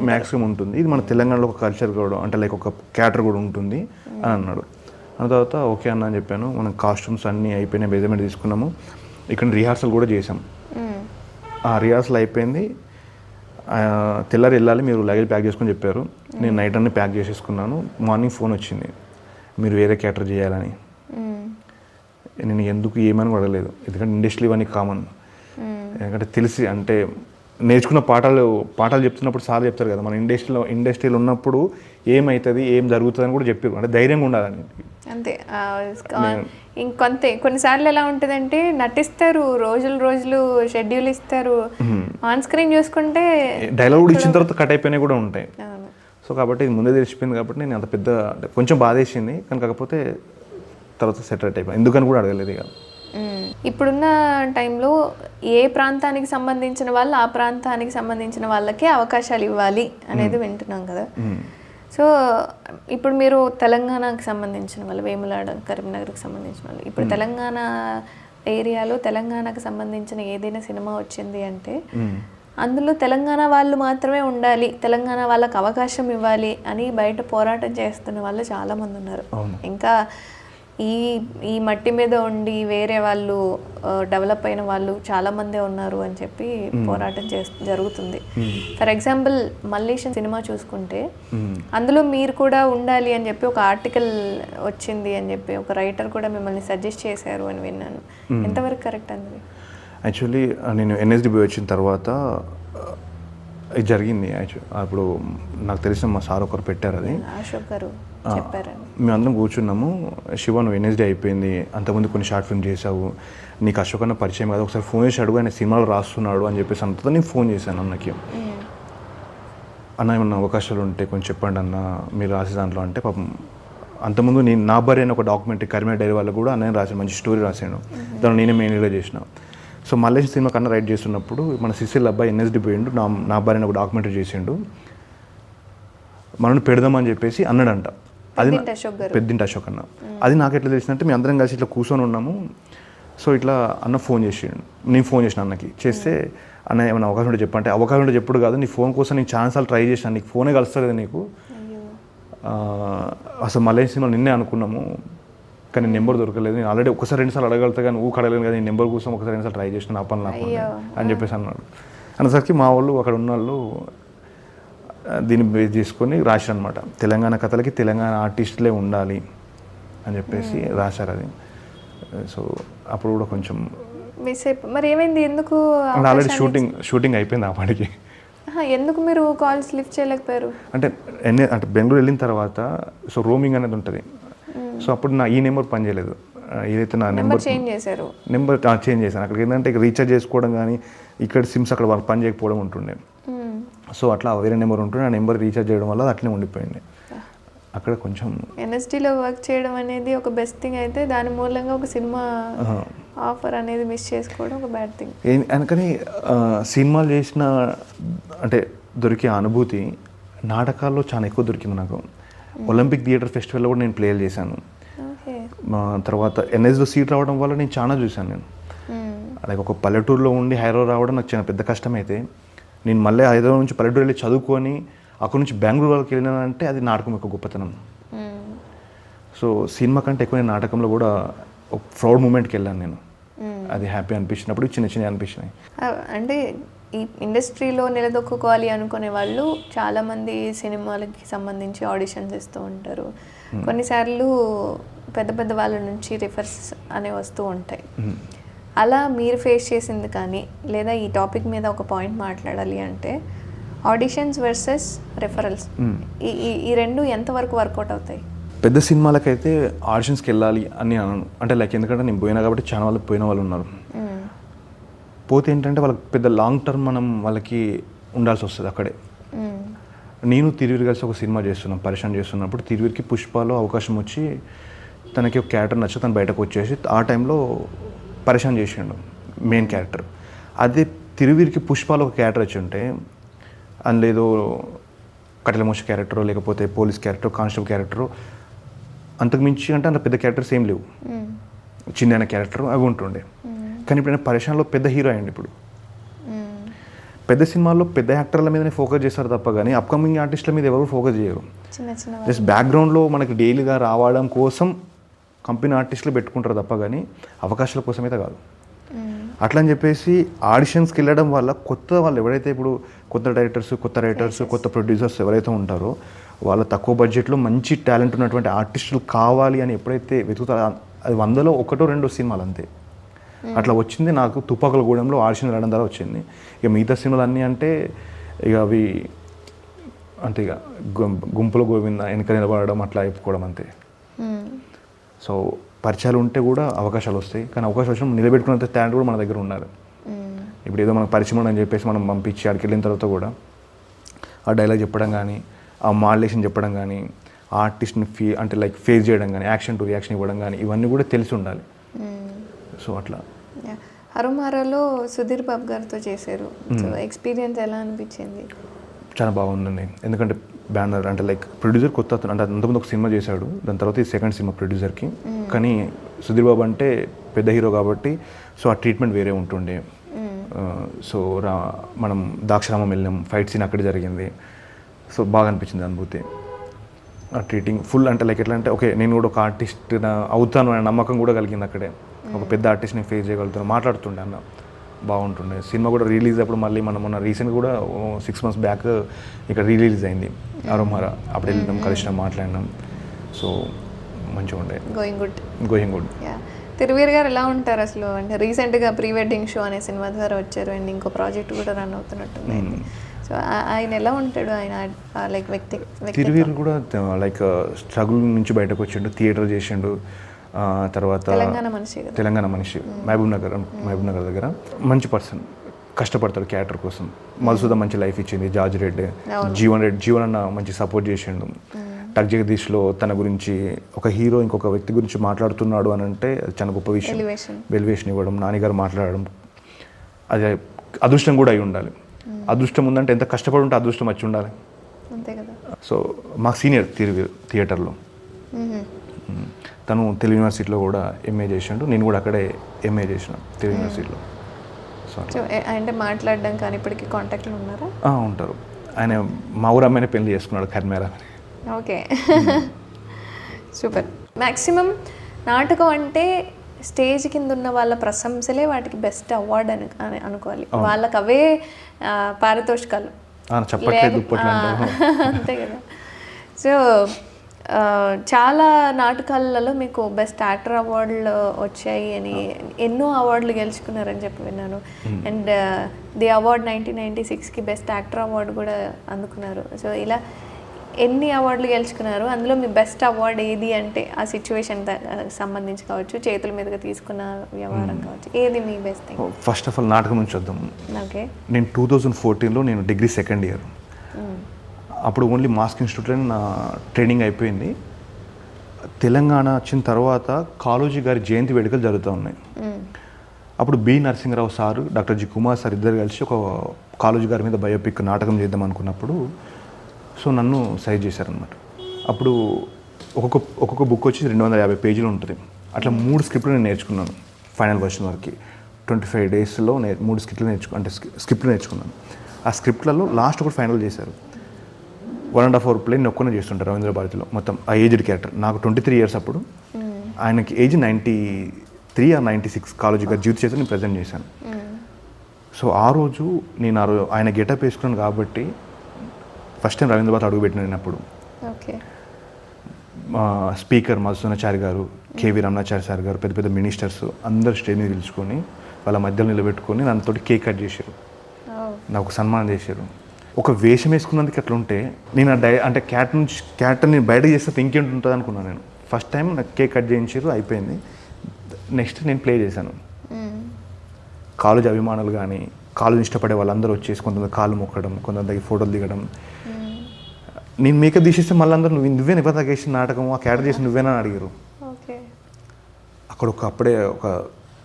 మ్యాక్సిమం ఉంటుంది. ఇది మన తెలంగాణలో ఒక కల్చర్ కూడా అంటే లైక్ ఒక క్యారెక్టర్ కూడా ఉంటుంది అని అన్నాడు. అన్న తర్వాత ఓకే అన్న అని చెప్పాను. మనం కాస్ట్యూమ్స్ అన్నీ అయిపోయినాయి, మెజర్మెంట్ తీసుకున్నాము. ఇక్కడ రిహార్సల్ కూడా చేసాం. ఆ రిహార్సల్ అయిపోయింది. తెల్లారి వెళ్ళాలి, మీరు లగేజ్ ప్యాక్ చేసుకొని చెప్పారు. నేను నైట్ అన్నీ ప్యాక్ చేసేసుకున్నాను. మార్నింగ్ ఫోన్ వచ్చింది, మీరు వేరే క్యారెక్టర్ చేయాలని. నేను ఎందుకు ఏమని అడగలేదు, ఎందుకంటే ఇండస్ట్రీ ఇవన్నీ కామన్. ఎందుకంటే తెలిసి అంటే నేర్చుకున్న పాఠాలు చెప్తున్నప్పుడు సార్ చెప్తారు కదా, మన ఇండస్ట్రీలో ఉన్నప్పుడు ఏమవుతుంది ఏం జరుగుతుంది అని కూడా చెప్పారు. అంటే ధైర్యంగా ఉండాలని. అంతే. కొన్నిసార్లు ఎలా ఉంటుందంటే నటిస్తారు, రోజులు షెడ్యూల్ ఇస్తారు, ఆన్ స్క్రీన్ చూసుకుంటే డైలాగ్ కూడా ఇచ్చిన తర్వాత కట్ అయిపోయినాయి కూడా ఉంటాయి. సో కాబట్టి ఇది ముందే తెలిసిపోయింది కాబట్టి నేను అంత పెద్ద కొంచెం బాధేసింది, కానీ కాకపోతే తర్వాత సెటరేట్ అయిపోయింది, ఎందుకని కూడా అడగలేదు ఇక. ఇప్పుడున్న టైంలో ఏ ప్రాంతానికి సంబంధించిన వాళ్ళు ఆ ప్రాంతానికి సంబంధించిన వాళ్ళకే అవకాశాలు ఇవ్వాలి అనేది వింటున్నాం కదా. సో ఇప్పుడు మీరు తెలంగాణకు సంబంధించిన వాళ్ళు, వేములాడ కరీంనగర్కి సంబంధించిన వాళ్ళు, ఇప్పుడు తెలంగాణ ఏరియాలో తెలంగాణకు సంబంధించిన ఏదైనా సినిమా వచ్చింది అంటే అందులో తెలంగాణ వాళ్ళు మాత్రమే ఉండాలి, తెలంగాణ వాళ్ళకి అవకాశం ఇవ్వాలి అని బయట పోరాటం చేస్తున్న వాళ్ళు చాలామంది ఉన్నారు. ఇంకా ఈ మట్టి మీద ఉండి వేరే వాళ్ళు డెవలప్ అయిన వాళ్ళు చాలామందే ఉన్నారు అని చెప్పి పోరాటం జరుగుతుంది. ఫర్ ఎగ్జాంపుల్ మల్లేశం సినిమా చూసుకుంటే అందులో మీరు కూడా ఉండాలి అని చెప్పి ఒక ఆర్టికల్ వచ్చింది అని చెప్పి ఒక రైటర్ కూడా మిమ్మల్ని సజెస్ట్ చేశారు అని విన్నాను. ఎంతవరకు కరెక్ట్ అండి? యాక్చువల్లీ నేను ఎన్ఎస్డిబి వచ్చిన తర్వాత ఇది జరిగింది. అప్పుడు నాకు తెలిసిన మా సార్ ఒకరు పెట్టారు, అది అశోక్ గారు చెప్పారండి. మేమందరం కూర్చున్నాము, శివ నువ్వు ఎన్ఎస్డి అయిపోయింది, అంతకుముందు కొన్ని షార్ట్ ఫిల్మ్ చేసావు, నీకు అశోక్ అన్న పరిచయం కదా, ఒకసారి ఫోన్ చేసి అడుగు, ఆయన సినిమాలు రాస్తున్నాడు అని చెప్పేసి అంతా నేను ఫోన్ చేశాను అన్నకి. అన్న ఏమన్నా అవకాశాలు ఉంటే కొంచెం చెప్పండి అన్న మీరు రాసే దాంట్లో అంటే, పాపం అంతకుముందు నేను నా భార్య అని ఒక డాక్యుమెంటరీ కరీంనగర్ డైరీ వాళ్ళు కూడా అన్నయ్య రాశాను, మంచి స్టోరీ రాశాను, దాన్ని నేనే మెయిన్గా చేసిన. సో మల్లేశం సినిమా కన్నా రైట్ చేస్తున్నప్పుడు మన సిసిల్ అబ్బాయి ఎన్ఎస్డి పోయిండు, నా భార్య ఒక డాక్యుమెంటరీ చేసిండు, మనం పెడదామని చెప్పేసి అన్నాడంట. అది పెద్దింటి అశోక్ అన్న. అది నాకు ఎట్లా తెలిసిందంటే మేము అందరం కలిసి ఇట్లా కూర్చొని ఉన్నాము. సో ఇట్లా అన్న ఫోన్ చేసిండు, నేను ఫోన్ చేసిన అన్నకి, చేస్తే అన్న ఏమైనా అవకాశం ఉంటే చెప్పంటే, అవకాశం ఉంటే చెప్పుడు కాదు, నీ ఫోన్ కోసం నేను ఛాన్సార్లు ట్రై చేశాను, నీకు ఫోనే కలుస్తుంది కదా నీకు, అసలు మల్లేశం సినిమా నిన్నే అనుకున్నాము కానీ నెంబర్ దొరకలేదు, నేను ఆల్రెడీ ఒకసారి 2 సార్లు అడగలుగుతా కానీ అడగలేదు కదా, నేను నెంబర్ కోసం ఒకసారి 2 సార్లు ట్రై చేసిన, నా పని నాకు అని చెప్పేసి అన్నాడు. అనేసరికి మా వాళ్ళు అక్కడ ఉన్న వాళ్ళు దీన్ని బేస్ చేసుకొని రాశారు అనమాట, తెలంగాణ కథలకి తెలంగాణ ఆర్టిస్టులే ఉండాలి అని చెప్పేసి రాశారు అది. సో అప్పుడు కూడా కొంచెం మిస్ అయిపోయి మరి ఏమైంది, ఎందుకు ఆల్రెడీ షూటింగ్ అయిపోయింది ఆ పాటికి. ఎందుకు మీరు కాల్స్ లిఫ్ట్ చేయలేకపోయారు? అంటే బెంగళూరు వెళ్ళిన తర్వాత సో రోమింగ్ అనేది ఉంటుంది, సో అప్పుడు నా ఈ నెంబర్ పనిచేయలేదు, ఏదైతే నా నెంబర్ చేంజ్ చేశాను, అక్కడికి ఏంటంటే రీఛార్జ్ చేసుకోవడం కానీ ఇక్కడ సిమ్స్ అక్కడ వాళ్ళు పని చేయకపోవడం ఉంటుండే, సో అట్లా వేరే నెంబర్ ఉంటుండే, ఆ నెంబర్ రీఛార్జ్ చేయడం వల్ల అట్లనే ఉండిపోయింది. అక్కడ కొంచెం ఎన్ఎస్టీలో వర్క్ చేయడం అనేది ఒక బెస్ట్ థింగ్ అయితే దాని మూలంగా ఒక సినిమా ఆఫర్ అనేది మిస్ చేసుకోవడం ఒక బ్యాడ్ థింగ్. అందుకని సినిమాలు చేసిన అంటే దొరికే అనుభూతి నాటకాల్లో చాలా ఎక్కువ దొరికింది నాకు. ఒలింపిక్ థియేటర్ ఫెస్టివల్లో కూడా నేను ప్లేలు చేశాను, తర్వాత ఎన్ఎస్లో సీట్ రావడం వల్ల నేను చాలా చూశాను. నేను అలాగే ఒక పల్లెటూరులో ఉండి హైదరాబాద్ రావడం నాకు చాలా పెద్ద కష్టమైతే నేను మళ్ళీ హైదరాబాద్ నుంచి పల్లెటూరు వెళ్ళి చదువుకొని అక్కడ నుంచి బెంగళూరు వాళ్ళకి వెళ్ళినానంటే అది నాటకం యొక్క గొప్పతనం. సో సినిమా కంటే ఎక్కువ నేను నాటకంలో కూడా ఒక ప్రౌడ్ మూమెంట్కి వెళ్ళాను నేను, అది హ్యాపీ అనిపించినప్పుడు చిన్న అనిపించినాయి. అంటే ఈ ఇండస్ట్రీలో నిలదొక్కుకోవాలి అనుకునే వాళ్ళు చాలామంది సినిమాలకి సంబంధించి ఆడిషన్స్ ఇస్తూ ఉంటారు, కొన్నిసార్లు పెద్ద వాళ్ళ నుంచి రిఫర్స్ అనేవి వస్తూ ఉంటాయి. అలా మీరు ఫేస్ చేసింది కానీ లేదా ఈ టాపిక్ మీద ఒక పాయింట్ మాట్లాడాలి అంటే ఆడిషన్స్ వర్సెస్ రెఫరల్స్, ఈ రెండు ఎంతవరకు వర్కౌట్ అవుతాయి? పెద్ద సినిమాలకైతే ఆడిషన్స్కి వెళ్ళాలి అని అన్నాను, అంటే లైక్ ఎందుకంటే నేను పోయినా కాబట్టి చాలా వాళ్ళకి పోయిన వాళ్ళు ఉన్నారు. పోతే ఏంటంటే వాళ్ళకి పెద్ద లాంగ్ టర్మ్ మనం వాళ్ళకి ఉండాల్సి వస్తుంది అక్కడే. నేను తిరువీరు కలిసి ఒక సినిమా చేస్తున్నాం, పరిశ్రమ చేస్తున్నప్పుడు తిరువీరికి పుష్పలో అవకాశం వచ్చి తనకి ఒక క్యారెక్టర్ నచ్చి తను బయటకు వచ్చేసి ఆ టైంలో పరిశ్రమ చేసిండు మెయిన్ క్యారెక్టర్. అదే తిరువీరికి పుష్పలో ఒక క్యారెక్టర్ వచ్చి ఉంటే అందులో ఏదో కట్టెలమోష క్యారెక్టరో లేకపోతే పోలీస్ క్యారెక్టర్ కానిస్టేబుల్ క్యారెక్టరు అంతకుమించి అంటే అంత పెద్ద క్యారెక్టర్స్ ఏం లేవు, చిన్న క్యారెక్టర్ అవి ఉంటుండే. కానీ ఇప్పుడు పరిశ్రమలో పెద్ద హీరో అయ్యండి. ఇప్పుడు పెద్ద సినిమాల్లో పెద్ద యాక్టర్ల మీదనే ఫోకస్ చేస్తారు తప్ప కానీ అప్కమింగ్ ఆర్టిస్టుల మీద ఎవరు ఫోకస్ చేయరు. జస్ట్ బ్యాక్గ్రౌండ్లో మనకి డైలీగా రావడం కోసం కంపెనీ ఆర్టిస్టులు పెట్టుకుంటారు తప్ప కానీ అవకాశాల కోసం అయితే కాదు. అట్లా అని చెప్పేసి ఆడిషన్స్కి వెళ్ళడం వల్ల కొత్త వాళ్ళు ఎవరైతే ఇప్పుడు కొత్త డైరెక్టర్స్ కొత్త రైటర్స్ కొత్త ప్రొడ్యూసర్స్ ఎవరైతే ఉంటారో వాళ్ళ తక్కువ బడ్జెట్లో మంచి టాలెంట్ ఉన్నటువంటి ఆర్టిస్టులు కావాలి అని ఎప్పుడైతే వెతుకుతారో అది 100లో 1-2 సినిమాలు అంతే. అట్లా వచ్చింది నాకు తుపాకులగూడెంలో ఆడిషన్ వెళ్ళడం ద్వారా వచ్చింది. ఇక మిగతా సినిమాలు అన్నీ అంటే ఇక అవి అంతే, ఇక గుంపులో గోవింద వెనక నిలబడడం అట్లా అయిపోవడం అంతే. సో పరిచయాలు ఉంటే కూడా అవకాశాలు వస్తాయి, కానీ అవకాశాలు వచ్చిన నిలబెట్టుకున్నంత టాలెంట్ కూడా మన దగ్గర ఉండాలి. ఇప్పుడు ఏదో మనకు పరిచయం అని చెప్పేసి మనం పంపించి ఆడికి వెళ్ళిన తర్వాత కూడా ఆ డైలాగ్ చెప్పడం కానీ, ఆ మాడ్యులేషన్ చెప్పడం కానీ, ఆ ఆర్టిస్ట్ని అంటే లైక్ ఫేస్ చేయడం కానీ, యాక్షన్ టు రియాక్షన్ ఇవ్వడం కానీ, ఇవన్నీ కూడా తెలిసి ఉండాలి. సో అట్లా హరుమారాలో సుధీర్ బాబు గారితో చేశారు. సో ఎక్స్పీరియన్స్ ఎలా అనిపించింది? చాలా బాగుందండి. ఎందుకంటే బ్యానర్ అంటే లైక్ ప్రొడ్యూసర్ కొత్త అతను, అంటే అంతకుముందు ఒక సినిమా చేశాడు, దాని తర్వాత ఈ సెకండ్ సినిమా ప్రొడ్యూసర్కి. కానీ సుధీర్ బాబు అంటే పెద్ద హీరో కాబట్టి సో ఆ ట్రీట్మెంట్ వేరే ఉంటుండే. సో మనం దాక్షరామం వెళ్ళాం, ఫైట్ సీన్ అక్కడ జరిగింది. సో బాగా అనిపించింది అనుభూతి. ఆ ట్రీటింగ్ ఫుల్ అంటే లైక్ ఎట్లా అంటే ఓకే నేను కూడా ఒక ఆర్టిస్ట్ అవుతాను అనే నమ్మకం కూడా కలిగింది అక్కడే. ఒక పెద్ద ఆర్టిస్ట్ని ఫేస్ చేయగలుగుతాను, మాట్లాడుతుండే అన్న బాగుంటుండే. సినిమా కూడా రిలీజ్ అప్పుడు మళ్ళీ మనం మొన్న రీసెంట్గా కూడా 6 months బ్యాక్ ఇక్కడ రిలీజ్ అయింది అరుమారా. అప్పుడు వెళ్ళినాం, కలిసినాం, మాట్లాడినాం. సో మంచిగా ఉండే, గోయింగ్ గుడ్. తిరువీర్ గారు ఎలా ఉంటారు అసలు? అంటే రీసెంట్గా ప్రీ వెడ్డింగ్ షో అనే సినిమా ద్వారా వచ్చారు అండ్ ఇంకో ప్రాజెక్ట్ కూడా రన్ అవుతున్నట్టుంది. సో ఆయన ఎలా ఉంటాడు? ఆయన లైక్ వ్యక్తి తిరువీర్ కూడా లైక్ స్ట్రగుల్ నుంచి బయటకు వచ్చిండు, థియేటర్ చేసిండు. తర్వాత తెలంగాణ మనిషి, మహబూబ్ నగర్ దగ్గర మంచి పర్సన్, కష్టపడతాడు క్యారెక్టర్ కోసం. మధుసూద మంచి లైఫ్ ఇచ్చింది, జార్జ్ రెడ్డి, జీవన్ అన్న మంచి సపోర్ట్ చేసిండు. టక్ జగదీష్లో తన గురించి ఒక హీరో ఇంకొక వ్యక్తి గురించి మాట్లాడుతున్నాడు అని అంటే చాలా గొప్ప విషయం. ఎలివేషన్ ఇవ్వడం, నానిగారు మాట్లాడడం, అది అదృష్టం కూడా అయి ఉండాలి. అదృష్టం ఉందంటే ఎంత కష్టపడి ఉంటే అదృష్టం వచ్చి ఉండాలి. అంతే కదా. సో మాకు సీనియర్ థియేటర్లో తను తెలుగు యూనివర్సిటీలో కూడా ఎంఏ చేసిండు, నేను కూడా అక్కడే ఎంఏ చేసిన తెలుగు యూనివర్సిటీలో. సో అంటే మాట్లాడడం కానీ ఇప్పటికీ కాంటాక్ట్లో ఉన్నారా? ఉంటారు. ఆయన మా ఊరు అమ్మాయిని పెళ్లి చేసుకున్నాడు, కర్మేరా. Okay, super. మ్యాక్సిమం నాటకం అంటే స్టేజ్ కింద ఉన్న వాళ్ళ ప్రశంసలే వాటికి బెస్ట్ అవార్డ్ అని అనుకోవాలి. వాళ్ళకి అవే పారితోషికాలు, అంతే కదా. సో చాలా నాటకాలలో మీకు బెస్ట్ యాక్టర్ అవార్డులు వచ్చాయి అని, ఎన్నో అవార్డులు గెలుచుకున్నారని చెప్పి విన్నాను. అండ్ ది అవార్డ్ 1996కి బెస్ట్ యాక్టర్ అవార్డు కూడా అందుకున్నారు. సో ఇలా ఎన్ని అవార్డులు గెలుచుకున్నారు? అందులో మీ బెస్ట్ అవార్డు ఏది అంటే ఆ సిచ్యువేషన్ సంబంధించి కావచ్చు, చేతుల మీదుగా తీసుకున్న వ్యవహారం కావచ్చు, ఏది మీ best thing? First of all నాటకం నుంచి వద్దాం. ఓకే, నేను 2014లో నేను డిగ్రీ సెకండ్ ఇయర్. అప్పుడు ఓన్లీ మాస్క్ ఇన్స్టిట్యూట్లో నా ట్రైనింగ్ అయిపోయింది. తెలంగాణ వచ్చిన తర్వాత కాళోజీ గారి జయంతి వేడుకలు జరుగుతూ ఉన్నాయి. అప్పుడు B Narasimha Rao sir, doctor G Kumar sir ఇద్దరు కలిసి ఒక కాళోజీ గారి మీద బయోపిక్ నాటకం చేద్దాం అనుకున్నప్పుడు సో నన్ను సైజ్ చేశారనమాట. అప్పుడు ఒక్కొక్క బుక్ వచ్చి 250 పేజీలు ఉంటుంది. అట్లా 3 స్క్రిప్ట్లు నేను నేర్చుకున్నాను ఫైనల్ వర్షన్ వరకు. 25 daysలో 3 స్క్రిప్ట్లు నేర్చుకున్నాను. ఆ స్క్రిప్ట్లలో లాస్ట్ ఒకటి ఫైనల్ చేశారు. 1.5 hour ప్లే నేను ఒక్కనే చేస్తుంటారు రవీంద్ర భారతిలో. మొత్తం ఆ ఏజ్డ్ క్యారెక్టర్, నాకు 23 years అప్పుడు, ఆయనకి ఏజ్ 93 or 96. కాలేజీ గారు జీవిత చేత నేను ప్రజెంట్ చేశాను. సో ఆ రోజు నేను ఆయన గెటప్ వేసుకున్నాను కాబట్టి ఫస్ట్ టైం రవీంద్ర భారతి అడుగుపెట్టిన నేను అప్పుడు. స్పీకర్ మధుసూదనాచారి గారు, కేవీ రమణాచారి సార్ గారు, పెద్ద పెద్ద మినిస్టర్స్ అందరు స్టేజ్ మీద పిలుచుకొని వాళ్ళ మధ్యలో నిలబెట్టుకొని నన్నతోటి కేక్ కట్ చేశారు, నాకు సన్మానం చేశారు. ఒక వేషం వేసుకున్నందుకు అట్లా ఉంటే నేను అంటే క్యారెక్టర్ నేను బయట చేస్తే ఇంకేంటి ఉంటుంది అనుకున్నాను నేను. ఫస్ట్ టైం నాకు కేక్ కట్ చేయించారు, అయిపోయింది. నెక్స్ట్ నేను ప్లే చేశాను. కాలేజ్ అభిమానులు కానీ, కాలేజ్ ఇష్టపడే వాళ్ళందరూ వచ్చేసి కొంతమంది కాళ్ళు మొక్కడం, కొంతమంది ఫోటోలు దిగడం. నేను మేకప్ తీసేస్తే మళ్ళీ అందరూ నువ్వే నిబద్ధ చేసిన నాటకం, ఆ క్యారెక్టర్ చేసి నువ్వేనా అని అడిగారు. అక్కడ అప్పుడే ఒక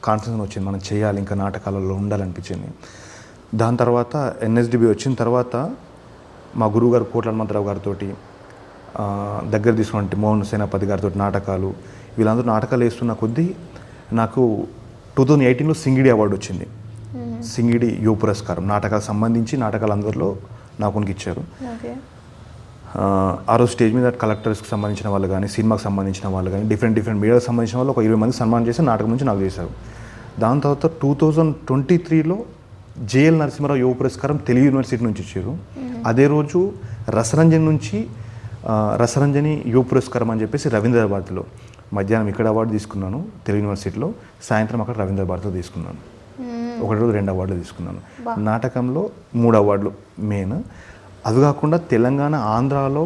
కాన్ఫిడెన్స్ వచ్చింది, మనం చేయాలి, ఇంకా నాటకాలలో ఉండాలనిపించింది. దాని తర్వాత ఎన్ఎస్డిబి వచ్చిన తర్వాత మా గురువు గారు కోట్ల హనుమంతరావు గారితో దగ్గర తీసుకున్నట్టు మోహన్ సేనాపతి గారితో నాటకాలు, వీళ్ళందరూ నాటకాలు వేస్తున్న కొద్దీ నాకు 2018లో సింగిడి అవార్డు వచ్చింది. సింగిడి యువ పురస్కారం నాటకాలకు సంబంధించి నాటకాలు అందరిలో నాకు ఇచ్చారు. ఆ రోజు స్టేజ్ మీద కలెక్టర్స్కి సంబంధించిన వాళ్ళు కానీ, సినిమాకి సంబంధించిన వాళ్ళు కానీ, డిఫరెంట్ మీడియాకి సంబంధించిన వాళ్ళు ఒక 20 మంది సన్మానం చేసి నాటకం నుంచి నాకు చేశారు. దాని తర్వాత 2023లో జేఎల్ నరసింహారావు యువ పురస్కారం తెలుగు యూనివర్సిటీ నుంచి ఇచ్చారు. అదే రోజు రసరంజని యువ పురస్కారం అని చెప్పేసి రవీంద్ర భారతిలో మధ్యాహ్నం ఇక్కడ అవార్డు తీసుకున్నాను తెలుగు యూనివర్సిటీలో, సాయంత్రం అక్కడ రవీంద్ర భారతిలో తీసుకున్నాను. ఒకటి రోజు 2 అవార్డులు తీసుకున్నాను. నాటకంలో 3 అవార్డులు మెయిన్. అవి కాకుండా తెలంగాణ, ఆంధ్రాలో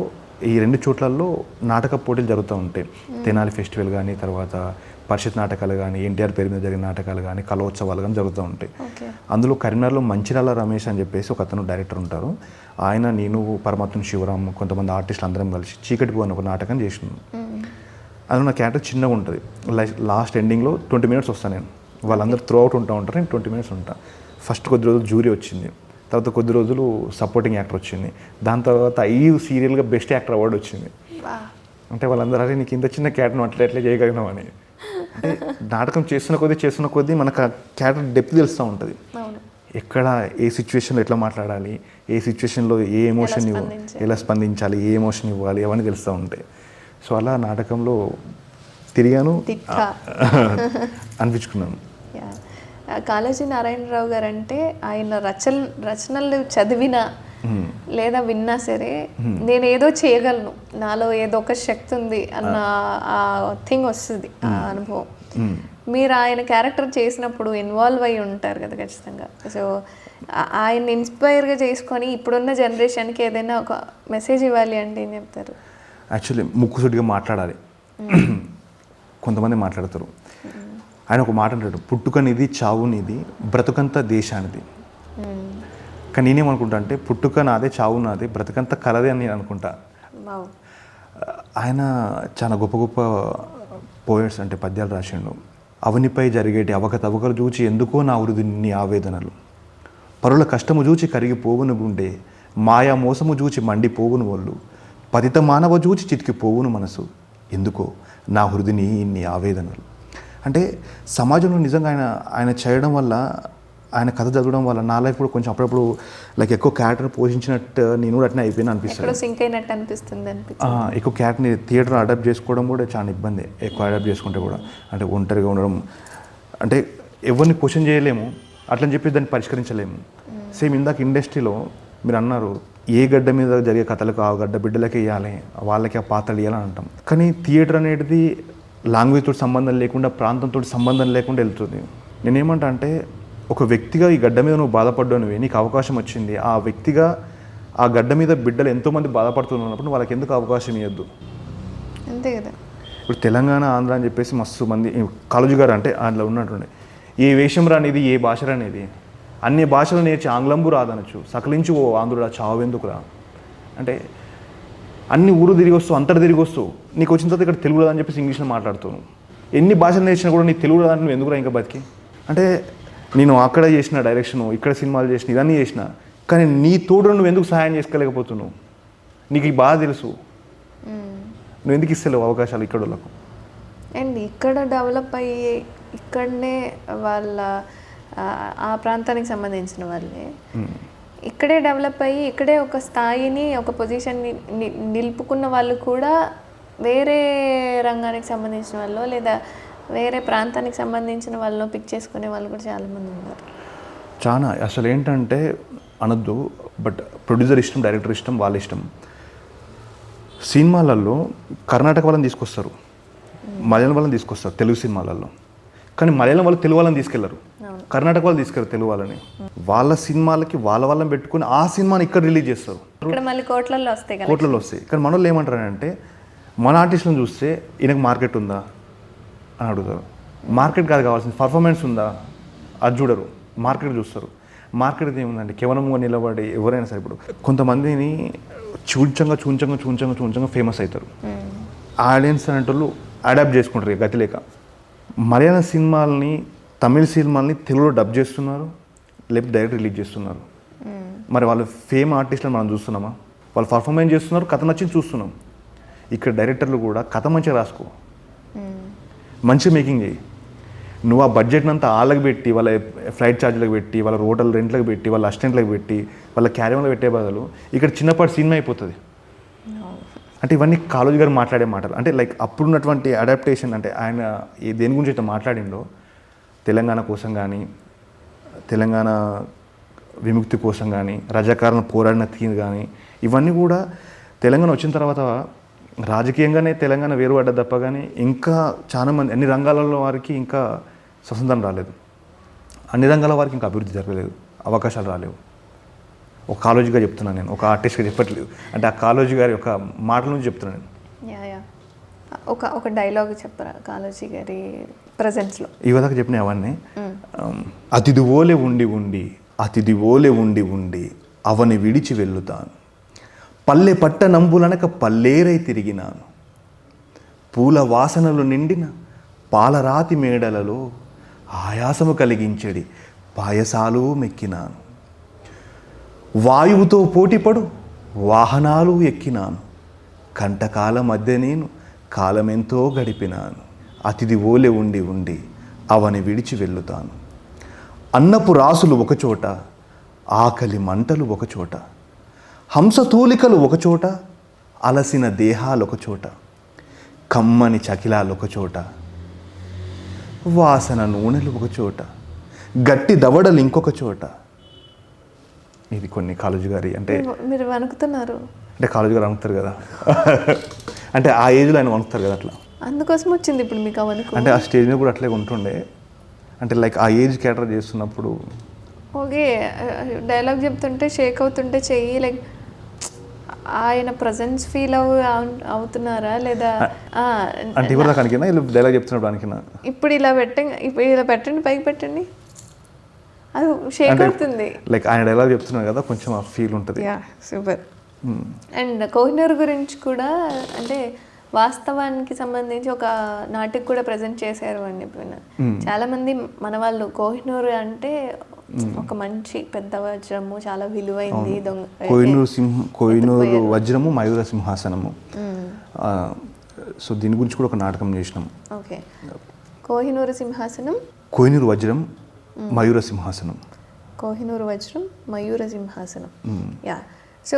ఈ 2 చోట్లలో నాటక పోటీలు జరుగుతూ ఉంటాయి. తెనాలి ఫెస్టివల్ కానీ, తర్వాత పరిషత్ నాటకాలు కానీ, ఎన్టీఆర్ పేరు మీద జరిగిన నాటకాలు కానీ, కళోత్సవాలు కానీ జరుగుతూ ఉంటాయి. అందులో కరీంనగర్లో మంచిర్యాల రమేష్ అని చెప్పేసి ఒక అతను డైరెక్టర్ ఉంటారు. ఆయన, నేను, పరమాత్మ శివరామ్, కొంతమంది ఆర్టిస్టులు అందరం కలిసి చీకటి పోని ఒక నాటకం చేసినాను. అందులో నా క్యారెక్టర్ చిన్నగా ఉంటుంది. లాస్ట్ ఎండింగ్లో 20 minutes వస్తాను నేను. వాళ్ళందరూ త్రూ అవుట్ ఉంటారు, నేను 20 minutes ఉంటాను. ఫస్ట్ కొద్ది రోజులు జ్యూరీ వచ్చింది, తర్వాత కొద్ది రోజులు సపోర్టింగ్ యాక్టర్ వచ్చింది, దాని తర్వాత ఈ సీరియల్గా బెస్ట్ యాక్టర్ అవార్డు వచ్చింది. అంటే వాళ్ళందరూ అరే నీకు ఇంత చిన్న క్యారెక్టర్ అట్లా చేయగలిగినావు అని. అంటే నాటకం చేస్తున్న కొద్దీ మనకు ఆ క్యారెక్టర్ డెప్త్ తెలుస్తూ ఉంటుంది. ఎక్కడ ఏ సిచ్యువేషన్లో ఎట్లా మాట్లాడాలి, ఏ సిచ్యువేషన్లో ఏ ఎమోషన్ ఎలా స్పందించాలి, ఏ ఎమోషన్ ఇవ్వాలి, అవన్నీ తెలుస్తూ ఉంటాయి. సో అలా నాటకంలో తిరిగాను, అనిపించుకున్నాను. కాళోజీ నారాయణరావు గారు అంటే ఆయన రచనలు చదివినా లేదా విన్నా సరే నేను ఏదో చేయగలను, నాలో ఏదో ఒక శక్తి ఉంది అన్న ఆ థింగ్ వస్తుంది, ఆ అనుభవం. మీరు ఆయన క్యారెక్టర్ చేసినప్పుడు ఇన్వాల్వ్ అయి ఉంటారు కదా ఖచ్చితంగా. సో ఆయన ఇన్స్పైర్గా చేసుకొని ఇప్పుడున్న జనరేషన్కి ఏదైనా ఒక మెసేజ్ ఇవ్వాలి అంటే ఏం చెప్తారు? యాక్చువల్లీ ముక్కుసూటిగా మాట్లాడాలి. కొంతమంది మాట్లాడతారు. ఆయన ఒక మాట అంటాడు, పుట్టుకనిది చావునిది బ్రతుకంతా దేశానిది. కానీ నేనేమనుకుంటా అంటే పుట్టుక నాదే, చావు నాదే, బ్రతుకంతా కలదే అని నేను అనుకుంటా. ఆయన చాలా గొప్ప గొప్ప పోయట్స్ అంటే పద్యాలు రాసిండు. అవనిపై జరిగేటి అవకతవకలు చూచి ఎందుకో నా వృద్ధి నీ ఆవేదనలు, పరుల కష్టము చూచి కరిగిపోవును గుండె, మాయా మోసము చూచి మండిపోవును ఒళ్ళు, పతిత మానవ చూచి చితికిపోవును మనసు, ఎందుకో నా హృదిని ఇన్ని ఆవేదనలు. అంటే సమాజంలో నిజంగా ఆయన చేయడం వల్ల, ఆయన కథ చదవడం వల్ల నా లైఫ్ కూడా కొంచెం అప్పుడప్పుడు లైక్ ఎక్కువ క్యారెక్టర్ పోషించినట్టు నేను కూడా అట్నే అయిపోయినా అనిపిస్తుంది. ఎక్కువ క్యారెక్టర్ని థియేటర్ అడాప్ట్ చేసుకోవడం కూడా చాలా ఇబ్బంది. ఎక్కువ అడాప్ట్ చేసుకుంటే కూడా అంటే ఒంటరిగా ఉండడం, అంటే ఎవరిని క్వశ్చన్ చేయలేము, అట్లని చెప్పి దాన్ని పరిష్కరించలేము. సేమ్ ఇందాక ఇండస్ట్రీలో మీరు అన్నారు, ఏ గడ్డ మీద జరిగే కథలకు ఆ గడ్డ బిడ్డలకే ఇవ్వాలి, వాళ్ళకి ఆ పాత్రలు ఇవ్వాలని అంటాం. కానీ థియేటర్ అనేది లాంగ్వేజ్తో సంబంధం లేకుండా, ప్రాంతంతో సంబంధం లేకుండా వెళ్తుంది. నేనేమంటా అంటే ఒక వ్యక్తిగా ఈ గడ్డ మీద నువ్వు బాధపడ్డావు, నీకు అవకాశం వచ్చింది, ఆ వ్యక్తిగా ఆ గడ్డ మీద బిడ్డలు ఎంతోమంది బాధపడుతున్నప్పుడు వాళ్ళకి ఎందుకు అవకాశం ఇవ్వద్దు? అంతే కదా. ఇప్పుడు తెలంగాణ, ఆంధ్ర అని చెప్పేసి మస్తు మంది, కాళోజీ గారు అంటే అందులో ఉన్నట్టుండే, ఏ వేషం రానిది, ఏ భాష రానిది, అన్ని భాషలు నేర్చి ఆంగ్లంబు రాదనొచ్చు, సకలించి ఓ ఆంధ్రుడా చావెందుకురా. అంటే అన్ని ఊరు తిరిగి వస్తావు, అంతటి తిరిగి వస్తావు, నీకు వచ్చిన తర్వాత ఇక్కడ తెలుగు రాదని చెప్పేసి ఇంగ్లీష్లో మాట్లాడుతాను. ఎన్ని భాషలు నేర్చినా కూడా నీకు తెలుగు రాదని నువ్వు ఎందుకురా ఇంకా బతికి? అంటే నేను అక్కడ చేసిన డైరెక్షన్, ఇక్కడ సినిమాలు చేసిన, ఇవన్నీ చేసిన, కానీ నీ తోడు నువ్వు ఎందుకు సహాయం చేసుకోలేకపోతున్నావు? నీకు ఈ బాగా తెలుసు, నువ్వు ఎందుకు ఇస్తలేవు అవకాశాలు ఇక్కడ వాళ్ళకు? అండ్ ఇక్కడ డెవలప్ అయ్యి ఇక్కడనే వాళ్ళ ఆ ప్రాంతానికి సంబంధించిన వాళ్ళే ఇక్కడే డెవలప్ అయ్యి ఇక్కడే ఒక స్థాయిని, ఒక పొజిషన్ని నిలుపుకున్న వాళ్ళు కూడా వేరే రంగానికి సంబంధించిన వాళ్ళు లేదా వేరే ప్రాంతానికి సంబంధించిన వాళ్ళను పిక్ చేసుకునే వాళ్ళు కూడా చాలామంది ఉన్నారు. చాలా అసలు ఏంటంటే అనొద్దు, బట్ ప్రొడ్యూసర్ ఇష్టం, డైరెక్టర్ ఇష్టం, వాళ్ళ ఇష్టం. సినిమాలలో కర్ణాటక వాళ్ళని తీసుకొస్తారు, మలయాళం వాళ్ళని తీసుకొస్తారు తెలుగు సినిమాలలో, కానీ మలయాళం వాళ్ళు తెలుగు వాళ్ళని తీసుకెళ్లరు, కర్ణాటక వాళ్ళు తీసుకెళ్ళరు తెలుగు వాళ్ళని. వాళ్ళ సినిమాలకి వాళ్ళని పెట్టుకుని ఆ సినిమాని ఇక్కడ రిలీజ్ చేస్తారు, కోట్లలో వస్తాయి. కానీ మన వాళ్ళు ఏమంటారంటే మన ఆర్టిస్టులను చూస్తే ఈయనకు మార్కెట్ ఉందా అని అడుగుతారు. మార్కెట్ కాదు కావాల్సింది, పర్ఫార్మెన్స్ ఉందా అది చూడరు, మార్కెట్ చూస్తారు. మార్కెట్ ఏముందండి, కేవలంగా నిలబడి ఎవరైనా సరే. ఇప్పుడు కొంతమందిని చూంచంగా ఫేమస్ అవుతారు, ఆడియన్స్ అనేటోళ్ళు అడాప్ట్ చేసుకుంటారు ఇక గతి లేక. మలయాళం సినిమాలని, తమిళ సినిమాలని తెలుగులో డబ్ చేస్తున్నారు, లేకపోతే డైరెక్ట్ రిలీజ్ చేస్తున్నారు. మరి వాళ్ళు ఫేమ్ ఆర్టిస్టులను మనం చూస్తున్నామా? వాళ్ళు పర్ఫార్మెన్స్ చేస్తున్నారు, కథ నచ్చింది చూస్తున్నాం. ఇక్కడ డైరెక్టర్లు కూడా కథ మంచిగా రాసుకో, మంచి మేకింగ్ చేయి. నువ్వు ఆ బడ్జెట్ని అంతా వాళ్ళకి పెట్టి, వాళ్ళ ఫ్లైట్ ఛార్జీలకు పెట్టి, వాళ్ళ హోటల్ రెంట్లకు పెట్టి, వాళ్ళ అసిస్టెంట్లకు పెట్టి, వాళ్ళ క్యారియర్లో పెట్టే బదులు ఇక్కడ చిన్నపాటి సినిమా అయిపోతుంది. అంటే ఇవన్నీ కాళోజీ గారు మాట్లాడే మాటలు. అంటే లైక్ అప్పుడున్నటువంటి అడాప్టేషన్, అంటే ఆయన దేని గురించి అయితే మాట్లాడిండో, తెలంగాణ కోసం కానీ, తెలంగాణ విముక్తి కోసం కానీ, రజాకారులను పోరాడిన తీరు కానీ, ఇవన్నీ కూడా తెలంగాణ వచ్చిన తర్వాత రాజకీయంగానే తెలంగాణ వేరుపడ్డది తప్ప కానీ ఇంకా చాలామంది అన్ని రంగాలలో వారికి ఇంకా స్వతంత్రం రాలేదు, అన్ని రంగాల వారికి ఇంకా అభివృద్ధి జరగలేదు, అవకాశాలు రాలేవు. ఒక కాలేజీగా చెప్తున్నాను నేను, ఒక ఆర్టిస్ట్గా చెప్పట్లేదు. అంటే ఆ కాలేజీ గారి ఒక మాటల నుంచి చెప్తున్నాను నేను. యా ఒక డైలాగ్ చెప్పరా కాళోజీ గారి ప్రజెన్స్లో? ఇవదాకా చెప్పిన అవన్నీ. అతిథి ఓలే ఉండి ఉండి అతిథి ఓలే ఉండి ఉండి అవని విడిచి వెళ్ళుతాను, పల్లె పట్టనంబులనక పల్లేరై తిరిగినాను, పూల వాసనలు నిండిన పాలరాతి మేడలలో ఆయాసము కలిగించడి పాయసాలు మెక్కినాను, వాయువుతో పోటీపడు వాహనాలు ఎక్కినాను, కంటకాల మధ్య నేను కాలమెంతో గడిపినాను, అతిథి ఓలె ఉండి ఉండి అవని విడిచి వెళ్ళుతాను, అన్నపు రాసులు ఒకచోట ఆకలి మంటలు ఒకచోట, హంసతూలికలు ఒకచోట అలసిన దేహాలు ఒకచోట, కమ్మని చకిలాలు ఒకచోట వాసన నూనెలు ఒకచోట, గట్టి దవడలు ఇంకొక చోట. ఇది కొన్ని కాలేజీ గారి అంటే మీరు వణుకుతున్నారు అంటే కాలేజీ గారు వణుకుతారు కదా అంటే ఆ ఏజ్లో ఆయన వణుకుతారు కదా అట్లా, అందుకోసం వచ్చింది ఇప్పుడు మీకు ఆ వణుకు. అంటే ఆ స్టేజ్ మీద కూడా అట్లే ఉంటుండే, అంటే లైక్ ఆ ఏజ్ క్యాటర్ చేస్తున్నప్పుడు. ఓకే, డైలాగ్ చెప్తుంటే షేక్ అవుతుంటే చెయ్యి లైక్ ఆయన ప్రజెన్స్ ఫీల్ అవుతున్నారా లేదా? అంటే ఇప్పుడు దాకా అనికినా డైలాగ్ చెప్తున్నప్పుడు అనికినా? ఇప్పుడు ఇలా పెట్టండి పైకి పెట్టండి, అది షేక్ అవుతుంది. లైక్ ఆయన డైలాగ్ చెప్తున్నారు కదా, కొంచెం ఆ ఫీల్ ఉంటుంది. Yeah super. అండ్ కోహినూర్ గురించి కూడా అంటే వాస్తవానికి సంబంధించి ఒక నాటికి కూడా ప్రజెంట్ చేశారు అని చెప్పిన చాలా మంది మన వాళ్ళు. కోహినూర్ అంటే ఒక మంచి పెద్ద వజ్రము, చాలా విలువైంది. కోహినూరు వజ్రము మయూర సింహాసనము. సో దీని గురించి కూడా ఒక నాటకం చేసినాం. ఓకే, కోహినూరు సింహాసనం, కోహినూరు వజ్రం మయూర సింహాసనం. కోహినూరు వజ్రం మయూర సింహాసనం. యా. సో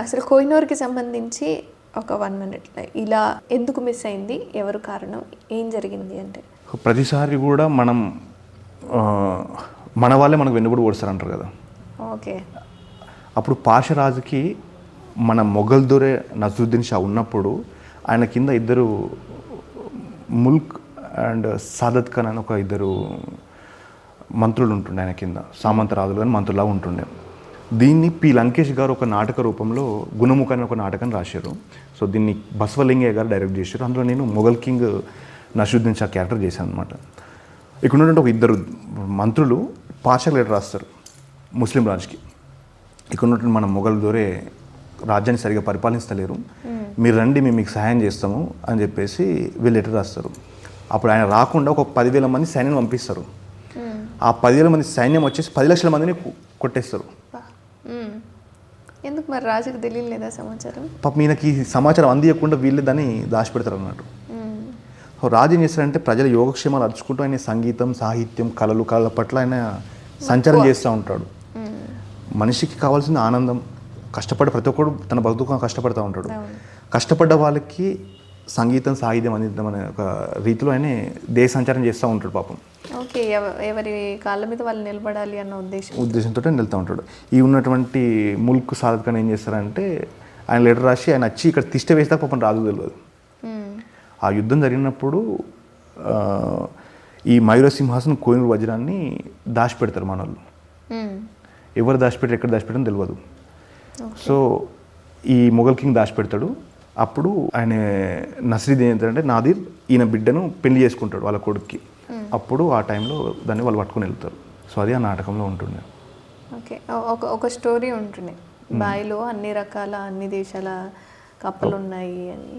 అసలు కోహినూర్కి సంబంధించి ఒక 1 minute ఇలా ఎందుకు మిస్ అయింది, ఎవరు కారణం, ఏం జరిగింది అంటే? ప్రతిసారి కూడా మనం మన వాళ్ళే మనకు వెన్నుబడి ఓడిస్తారు అంటారు కదా. ఓకే. అప్పుడు పాషరాజుకి మన మొఘల్ దొరే నజరుద్దీన్ షా ఉన్నప్పుడు ఆయన కింద ఇద్దరు ముల్క్ అండ్ సాదత్ ఖాన్ అని ఒక ఇద్దరు మంత్రులు ఉంటుండే ఆయన కింద, సామంత రాజులు కానీ మంత్రులా ఉంటుండే. దీన్ని పి లంకేష్ గారు ఒక నాటక రూపంలో గుణముఖ అని ఒక నాటకం రాశారు. సో దీన్ని బసవలింగయ్య గారు డైరెక్ట్ చేశారు. అందులో నేను మొఘల్ కింగ్ నసరుద్దీన్ షా క్యారెక్టర్ చేశాను అనమాట. ఇక్కడ ఉన్నటువంటి ఒక ఇద్దరు మంత్రులు పాషా లెటర్ రాస్తారు ముస్లిం రాజుకి, ఇక్కడ ఉన్నటువంటి మన మొఘల్ దొరే రాజ్యాన్ని సరిగా పరిపాలిస్తలేరు, మీరు రండి మేము మీకు సహాయం చేస్తాము అని చెప్పేసి వీళ్ళు లెటర్ రాస్తారు. అప్పుడు ఆయన రాకుండా ఒక 10,000 మంది సైన్యం పంపిస్తారు. ఆ 10,000 మంది సైన్యం వచ్చేసి 10 లక్షల మందిని కొట్టేస్తారు. ఎందుకు మరి రాజుకు తెలియలేదా సమాచారం? పాపం ఈయనకి సమాచారం అందియకుండా వీళ్ళే దాన్ని దాచిపెడతారు అన్నట్టు. రాజు ఏం చేస్తారంటే ప్రజల యోగక్షేమాలు అరుచుకుంటూ ఆయన సంగీతం, సాహిత్యం, కళల పట్ల ఆయన సంచారం చేస్తూ ఉంటాడు. మనిషికి కావాల్సిన ఆనందం, కష్టపడి ప్రతి ఒక్కడు తన బతుకు కష్టపడుతూ ఉంటాడు. కష్టపడ్డ వాళ్ళకి సంగీతం, సాహిత్యం అందిద్దాం అనే ఒక రీతిలో ఆయన దేశ సంచారం చేస్తూ ఉంటాడు పాపం. ఓకే, ఎవరి కాళ్ళ మీద వాళ్ళు నిలబడాలి అన్న ఉద్దేశంతో వెళ్తూ ఉంటాడు. ఈ ఉన్నటువంటి ముల్క్ సాదత్ ఖాన్ ఏం చేస్తారంటే ఆయన లెటర్ రాసి ఆయన వచ్చి ఇక్కడ తిష్ట వేస్తే పాపం రాజు తెలియదు. ఆ యుద్ధం జరిగినప్పుడు ఈ మయూర సింహాసనం కోహినూరు వజ్రాన్ని దాచిపెడతారు మన వాళ్ళు. ఎవరు దాచిపెట్టారు, ఎక్కడ దాచిపెట్టడం తెలియదు. సో ఈ మొఘల్ కింగ్ దాచిపెడతాడు. అప్పుడు ఆయన నసరుద్దీన్ ఏంటంటే నాదిర్ ఈయన బిడ్డను పెళ్లి చేసుకుంటాడు వాళ్ళ కొడుక్కి. అప్పుడు ఆ టైంలో దాన్ని వాళ్ళు పట్టుకుని వెళ్తారు. సో అది ఆ నాటకంలో ఉంటుండే. ఓకే, ఒక స్టోరీ ఉంటుంది, బాయిలో అన్ని దేశాల కప్పలు ఉన్నాయి అని,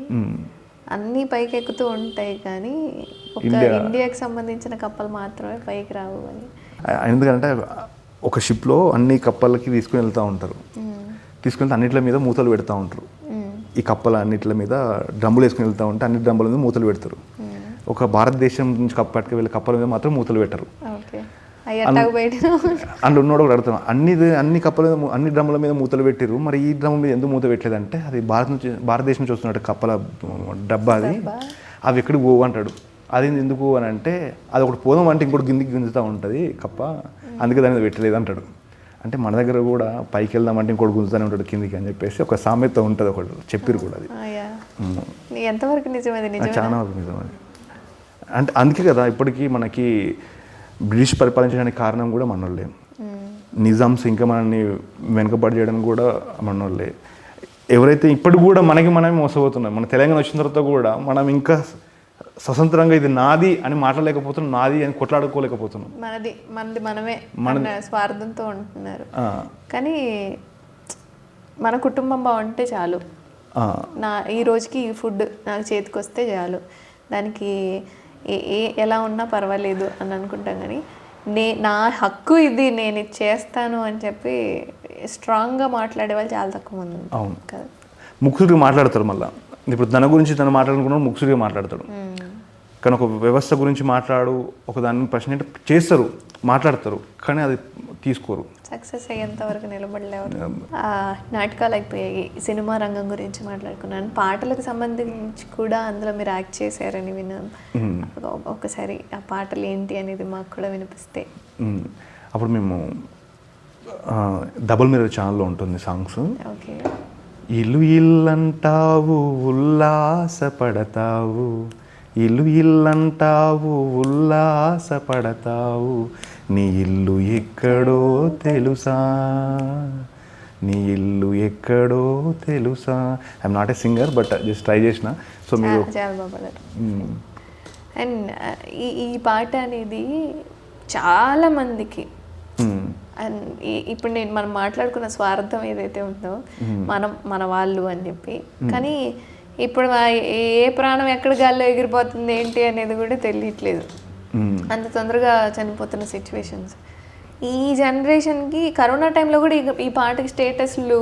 అన్నీ పైకి ఎక్కుతూ ఉంటాయి కానీ ఒక ఇండియాకి సంబంధించిన కప్పలు మాత్రమే పైకి రావు అని. ఎందుకంటే ఒక షిప్లో అన్ని కప్పలకి తీసుకుని వెళ్తూ ఉంటారు. తీసుకుని అన్నిట్ల మీద మూతలు పెడతా ఉంటారు. ఈ కప్పల అన్నిట్ల మీద డ్రమ్ములు వేసుకుని వెళ్తూ ఉంటే అన్ని డ్రమ్ముల మీద మూతలు పెడతారు. ఒక భారతదేశం నుంచి కప్పటికి వెళ్ళే కప్పల మీద మాత్రం మూతలు పెట్టరు. అందులో ఉన్నోడు కూడా అడుగుతాం, అన్ని కప్పల మీద అన్ని డ్రమ్ముల మీద మూతలు పెట్టిరు, మరి ఈ డ్రమ్ మీద ఎందుకు మూత పెట్టలేదంటే అది భారతదేశం నుంచి వస్తున్నట్టు కప్పల డబ్బా అది, అవి ఎక్కడికి పోవు అంటాడు. అది ఎందుకు అని అంటే అది ఒకటి పోదాం అంటే ఇంకోటి గిందికి గుంజుతూ ఉంటుంది కప్ప, అందుకే దాని మీద పెట్టలేదు అంటాడు. అంటే మన దగ్గర కూడా పైకి వెళ్దామంటే ఇంకోటి గుంజుతూనే ఉంటాడు కిందికి అని చెప్పేసి ఒక సామెత ఉంటుంది, ఒకటి చెప్పిరు కూడా. అది ఎంతవరకు నిజమది? చాలా వరకు నిజమది. అంటే అందుకే కదా ఇప్పటికీ మనకి బ్రిటిష్ పరిపాలించడానికి కారణం కూడా మనోళ్ళే. నిజామ్స్ ఇంకా మనల్ని వెనుకబడి చేయడానికి కూడా మన వాళ్ళే. ఎవరైతే ఇప్పటికి కూడా మనకి మనమే మోసపోతున్నాం. మన తెలంగాణ వచ్చిన తర్వాత కూడా మనం ఇంకా స్వతంత్రంగా ఇది నాది అని మాట్లాడలేకపోతున్నాం, నాది అని కొట్లాడుకోలేకపోతున్నాం. మనది మనమే మన స్వార్థంతో ఉంటున్నారు. కానీ మన కుటుంబం బాగుంటే చాలు, ఈ రోజుకి ఈ ఫుడ్ నాకు చేతికి వస్తే చాలు, దానికి ఎలా ఉన్నా పర్వాలేదు అని అనుకుంటాం. కానీ నా హక్కు ఇది, నేను ఇది చేస్తాను అని చెప్పి స్ట్రాంగ్గా మాట్లాడే వాళ్ళు చాలా తక్కువ మంది. అవును కదా, ముక్కుసుడిగా మాట్లాడతారు. మళ్ళీ ఇప్పుడు తన గురించి తను మాట్లాడుకున్నాడు, ముక్కుసుడిగా మాట్లాడతాడు. కానీ ఒక వ్యవస్థ గురించి ఒక దాని ప్రశ్న అంటే చేస్తారు, మాట్లాడతారు, కానీ అది తీసుకోరు. సక్సెస్ అయ్యేంత వరకు నిలబడలేవు. నాటకాలు అయిపోయాయి, సినిమా రంగం గురించి మాట్లాడుకున్నాను. పాటలకు సంబంధించి కూడా అందులో మీరు యాక్ట్ చేశారని విన్నాను. ఒకసారి ఆ పాటలు ఏంటి అనేది మాకు కూడా వినిపిస్తే. అప్పుడు మేము డబుల్ మిర్రర్ ఛానల్లో ఉంటుంది సాంగ్స్. ఓకే. ఇల్లు ఇల్లంటావు ఉల్లాసపడతావు, ఇల్లు ఇల్లంటావు ఉల్లాసపడతావు, నీ ఇల్లు ఎక్కడో తెలుసా, నీ ఇల్లు ఎక్కడో తెలుసా. I'm not a singer, but just try చేసిన. సో మీరు చాలా బాగా. అండ్ ఈ పాట అనేది చాలా మందికి, అండ్ ఇప్పుడు మనం మాట్లాడుకున్న స్వార్థం ఏదైతే ఉందో మన వాళ్ళు అని చెప్పి, కానీ ఇప్పుడు ఏ ప్రాణం ఎక్కడ గాల్లో ఎగిరిపోతుంది ఏంటి అనేది కూడా తెలియట్లేదు. అంత తొందరగా చనిపోతున్న సిచ్యువేషన్స్. ఈ జనరేషన్కి కరోనా టైంలో కూడా ఈ పాటకి స్టేటస్లు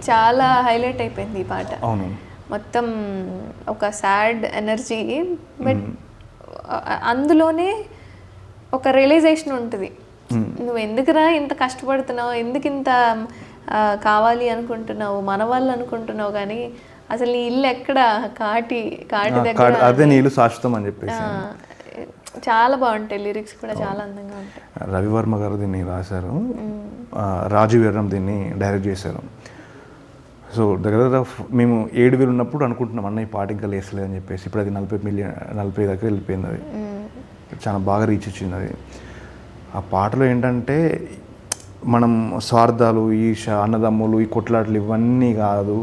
చాలా హైలైట్ అయిపోయింది. ఈ పాట మొత్తం ఒక సాడ్ ఎనర్జీ, బట్ అందులోనే ఒక రియలైజేషన్ ఉంటుంది. నువ్వు ఎందుకురా ఇంత కష్టపడుతున్నావు, ఎందుకు ఇంత కావాలి అనుకుంటున్నావు, మన వాళ్ళు అనుకుంటున్నావు, కానీ అసలు నీ ఇల్లు ఎక్కడ, కాటి దగ్గర, అదే నీ ఇల్లు శాశ్వతం అని చెప్పేసి. చాలా బాగుంటాయి లిరిక్స్ కూడా, చాలా అందంగా ఉంటాయి. రవివర్మ గారు దీన్ని రాశారు, రాజు వీరం దీన్ని డైరెక్ట్ చేశారు. సో దగ్గర మేము 7,000 ఉన్నప్పుడు అనుకుంటున్నాం అన్న ఈ పాట ఇంకా లేసలేదు అని చెప్పేసి. ఇప్పుడు అది 40 దగ్గర వెళ్ళిపోయింది. అది చాలా బాగా రీచ్ వచ్చింది. అది ఆ పాటలో ఏంటంటే మనం స్వార్థాలు, ఈర్ష, అన్నదమ్ములు, ఈ కొట్లాటలు ఇవన్నీ కాదు.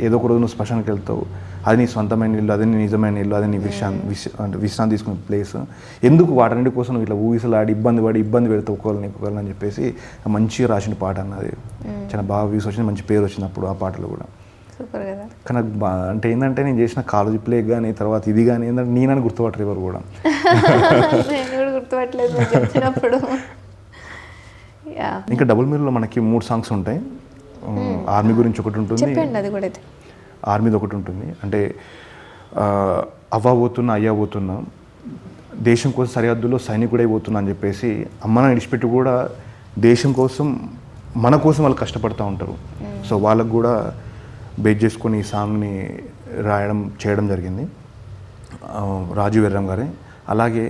ఏదో ఒక రోజు నువ్వు శ్మశానికి వెళ్తావు, అది నీ సొంతమైన ఇల్లు, అది నీ నిజమైన ఇల్లు, అది నీ విశ్రాంతి తీసుకునే ప్లేస్. ఎందుకు వాటన్నిటి కోసం నువ్వు ఇట్లా ఊగిసలాడి ఇబ్బంది పెడతావు ఒకళ్ళని అని చెప్పేసి మంచిగా రాసిన పాట అన్నది. చాలా బాగా వ్యూస్ వచ్చింది, మంచి పేరు వచ్చింది అప్పుడు ఆ పాటలు కూడా. సూపర్ కదా. కానీ అంటే ఏంటంటే నేను చేసిన కాలేజీ ప్లే కానీ తర్వాత ఇది కానీ ఏంటంటే నేనని గుర్తుపట్టరు ఎవరు కూడా. నేను కూడా గుర్తుపట్టలేదు చెప్పినప్పుడు. ఇంకా డబుల్ మిర్రర్లో మనకి 3 సాంగ్స్ ఉంటాయి. ఆర్మీ గురించి ఒకటి ఉంటుంది, అది కూడా ఆర్మీది ఒకటి ఉంటుంది. అంటే అయ్యబోతున్నా దేశం కోసం సరిహద్దులో సైనికుడైపోతున్నా అని చెప్పేసి అమ్మని విడిచిపెట్టి కూడా దేశం కోసం, మన కోసం వాళ్ళు కష్టపడుతూ ఉంటారు. సో వాళ్ళకు కూడా బేస్ చేసుకొని ఈ సాంగ్ని చేయడం జరిగింది రాజు వీరం గారే. అలాగే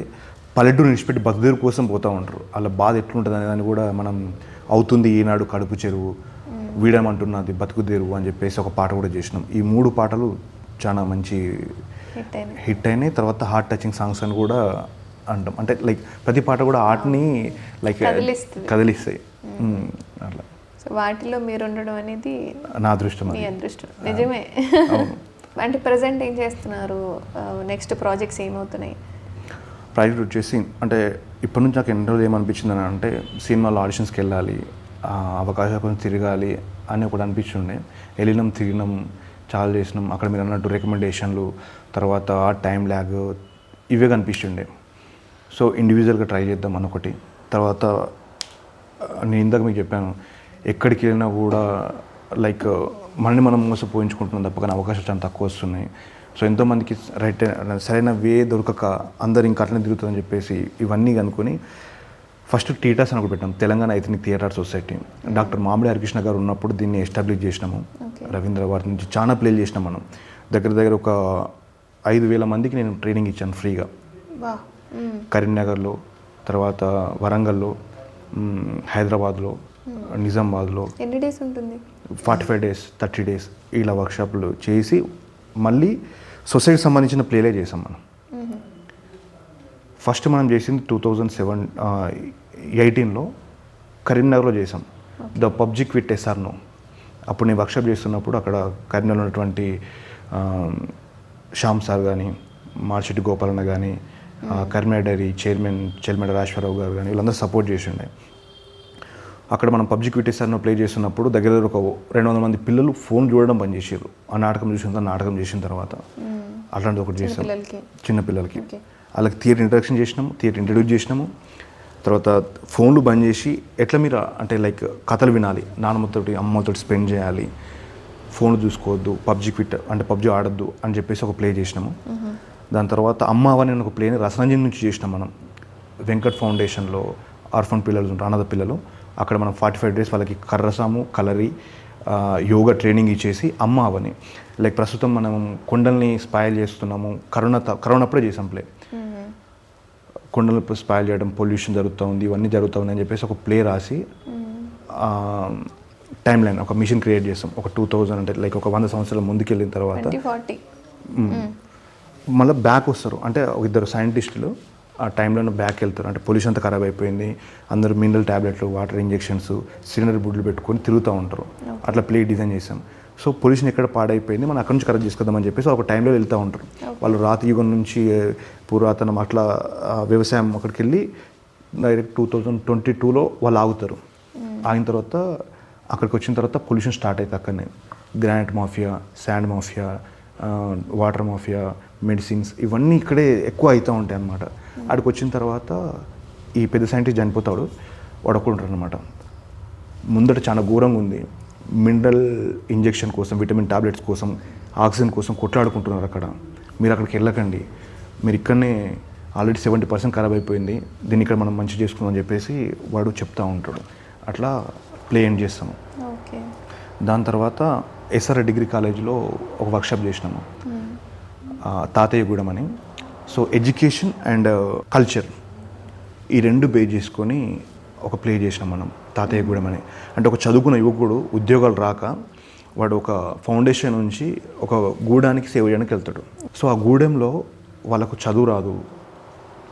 పల్లెటూరు విడిచిపెట్టి బతుదేరు కోసం పోతూ ఉంటారు, వాళ్ళ బాధ ఎట్లుంటుంది అనే దాన్ని కూడా మనం అవుతుంది ఈనాడు కడుపు చెరువు, వీడమంటున్నది బతుకుదేరు అని చెప్పేసి ఒక పాట కూడా చేసినాం. ఈ 3 పాటలు చాలా మంచి హిట్ అయినాయి. తర్వాత హార్ట్ టచింగ్ సాంగ్స్ అని కూడా అంటాం. అంటే లైక్ ప్రతి పాట కూడా ఆర్ట్ని లైక్ కదిలిస్తాయి అట్లా. సో వాటిలో మీరు ఉండడం అనేది నా అదృష్టం, మీ అదృష్టం. నిజమే. అంటే ప్రజెంట్ ఏం చేస్తున్నారు, నెక్స్ట్ ప్రాజెక్ట్స్ ఏమవుతున్నాయి? ప్రాజెక్ట్ వచ్చేసి అంటే ఇప్పటి నుంచి నాకు ఎన్ని రోజులు ఏమనిపించింది అని అంటే సినిమాలో ఆడిషన్స్కి వెళ్ళాలి, అవకాశాల కోసం తిరగాలి అని ఒకటి అనిపించుండే. వెళ్ళినాం, తిరిగినాం, చాలా చేసినాం. అక్కడ మీరు అన్నట్టు రికమెండేషన్లు, తర్వాత టైం ల్యాగ్ ఇవే కనిపిస్తుండే. సో ఇండివిజువల్గా ట్రై చేద్దాం అని ఒకటి. తర్వాత నేను ఇందాక మీకు చెప్పాను, ఎక్కడికి వెళ్ళినా కూడా లైక్ మనని మనం మోసపోయించుకుంటున్నాం తప్ప, కానీ అవకాశాలు చాలా తక్కువ వస్తున్నాయి. సో ఎంతోమందికి సరైన వే దొరకక అందరు ఇంకా అట్లనే తిరుగుతుందని చెప్పేసి ఇవన్నీ కనుక్కొని ఫస్ట్ టీటాస్ అని ఒకటి పెట్టాం, Telangana ethnic theatre society. Doctor మామిడి హరికృష్ణ గారు ఉన్నప్పుడు దీన్ని ఎస్టాబ్లిష్ చేసినాము. రవీంద్ర భారతి నుంచి చాలా ప్లేలు చేసినాం మనం. దగ్గర ఒక 5,000 మందికి నేను ట్రైనింగ్ ఇచ్చాను ఫ్రీగా. కరీంనగర్లో, తర్వాత వరంగల్లో, హైదరాబాద్లో, నిజామాబాద్లో. ఎన్ని డేస్ ఉంటుంది? 45 days, 30 days ఇలా వర్క్షాప్లు చేసి మళ్ళీ సొసైటీకి సంబంధించిన ప్లేలే చేసాం మనం. ఫస్ట్ మనం చేసింది 2018లో కరీంనగర్లో చేసాం, ద పబ్జి క్విట్ ఎస్ఆర్నో. అప్పుడు నేను వర్క్షాప్ చేస్తున్నప్పుడు అక్కడ కరీంనగర్లో ఉన్నటువంటి శ్యామ్ సార్ కానీ, మార్చెట్టి గోపాలన్న కానీ, కరీంనగర్ డైరీ చైర్మన్ చెల్మెడ రాజేశ్వరరావు గారు కానీ వీళ్ళందరూ సపోర్ట్ చేసి ఉండే. అక్కడ మనం పబ్జి క్విట్ ఎస్ఆర్నో ప్లే చేస్తున్నప్పుడు దగ్గర దగ్గర ఒక 200 మంది పిల్లలు ఫోన్ చూడడం బంద్ చేసారు. ఆ నాటకం చేసిన తర్వాత అట్లాంటిది ఒకటి చేసాం చిన్నపిల్లలకి. వాళ్ళకి థియేటర్ ఇంట్రడక్షన్ చేసినాము, థియేటర్ ఇంట్రడ్యూస్ చేసినాము. తర్వాత ఫోన్లు బంద్ చేసి ఎట్లా మీరు అంటే లైక్ కథలు వినాలి, నాన్నమ్మతోటి అమ్మతోటి స్పెండ్ చేయాలి, ఫోన్లు చూసుకోవద్దు, పబ్జి క్విట్ అంటే పబ్జి ఆడద్దు అని చెప్పేసి ఒక ప్లే చేసినాము. దాని తర్వాత అమ్మ అవని ఒక ప్లేని రసరంజన్ నుంచి చేసినాం మనం. వెంకట్ ఫౌండేషన్లో ఆర్ఫన్ పిల్లలు ఉంటారు, అనాథ పిల్లలు. అక్కడ మనం 45 days వాళ్ళకి కర్రసాము, కలరి, యోగా ట్రైనింగ్ ఇచ్చేసి అమ్మ అవని లైక్ ప్రస్తుతం మనం కొండల్ని స్పాయిల్ చేస్తున్నాము, కరోనా అప్పుడే చేసాం ప్లే. కొండలు స్పాయిల్ చేయడం, పొల్యూషన్ జరుగుతూ ఉంది, ఇవన్నీ జరుగుతూ ఉంది అని చెప్పేసి ఒక ప్లే రాసి టైం లైన్ ఒక మిషన్ క్రియేట్ చేస్తాం. ఒక 2000 అంటే లైక్ ఒక 100 సంవత్సరాల ముందుకు వెళ్ళిన తర్వాత మళ్ళీ బ్యాక్ వస్తారు. అంటే ఒక 2 సైంటిస్టులు ఆ టైంలో బ్యాక్ వెళ్తారు. అంటే పొల్యూషన్ అంతా ఖరాబ్ అయిపోయింది, అందరూ మినరల్ ట్యాబ్లెట్లు, వాటర్ ఇంజెక్షన్స్, సిలిండర్ బుడ్లు పెట్టుకొని తిరుగుతూ ఉంటారు. అట్లా ప్లే డిజైన్ చేసాం. సో పొల్యూషన్ ఎక్కడ పాడైపోయింది, మనం అక్కడి నుంచి కరెక్ట్ చేసుకుందామని చెప్పేసి ఒక టైంలో వెళ్తూ ఉంటారు. వాళ్ళు రాతి యుగం నుంచి పురాతనం అట్లా వ్యవసాయం అక్కడికి వెళ్ళి డైరెక్ట్ 2022లో వాళ్ళు ఆగుతారు. ఆగిన తర్వాత అక్కడికి వచ్చిన తర్వాత పొల్యూషన్ స్టార్ట్ అవుతుంది. అక్కడనే granite mafia, sand mafia, water mafia, medicines ఇవన్నీ ఇక్కడే ఎక్కువ అవుతూ ఉంటాయి అన్నమాట. అక్కడికి వచ్చిన తర్వాత ఈ పెద్ద సైంటిస్ట్ చనిపోతాడు, వాడు ఒక్కడు ఉంటాడు అనమాట. ముందట చాలా ఘోరంగా ఉంది, మినరల్ ఇంజెక్షన్ కోసం, విటమిన్ టాబ్లెట్స్ కోసం, ఆక్సిజన్ కోసం కొట్లాడుకుంటున్నారు అక్కడ. మీరు అక్కడికి వెళ్ళకండి, మీరు ఇక్కడనే ఆల్రెడీ 70% ఖరాబ్ అయిపోయింది, దీన్ని ఇక్కడ మనం మంచి చేసుకుందాం అని చెప్పేసి వాడు చెప్తూ ఉంటాడు. అట్లా ప్లే ఎండ్ చేస్తాము. దాని తర్వాత ఎస్ఆర్ డిగ్రీ కాలేజ్లో ఒక వర్క్షాప్ చేసినాము, తాతయ్యగూడెం అని. సో ఎడ్యుకేషన్ అండ్ కల్చర్ ఈ రెండు బేస్ చేసుకొని ఒక ప్లే చేసినాం మనం, తాతయ్యగూడెం అని. అంటే ఒక చదువుకున్న యువకుడు ఉద్యోగాలు రాక వాడు ఒక ఫౌండేషన్ నుంచి ఒక గూడానికి సేవ చేయడానికి వెళ్తాడు. సో ఆ గూడెంలో వాళ్ళకు చదువు రాదు,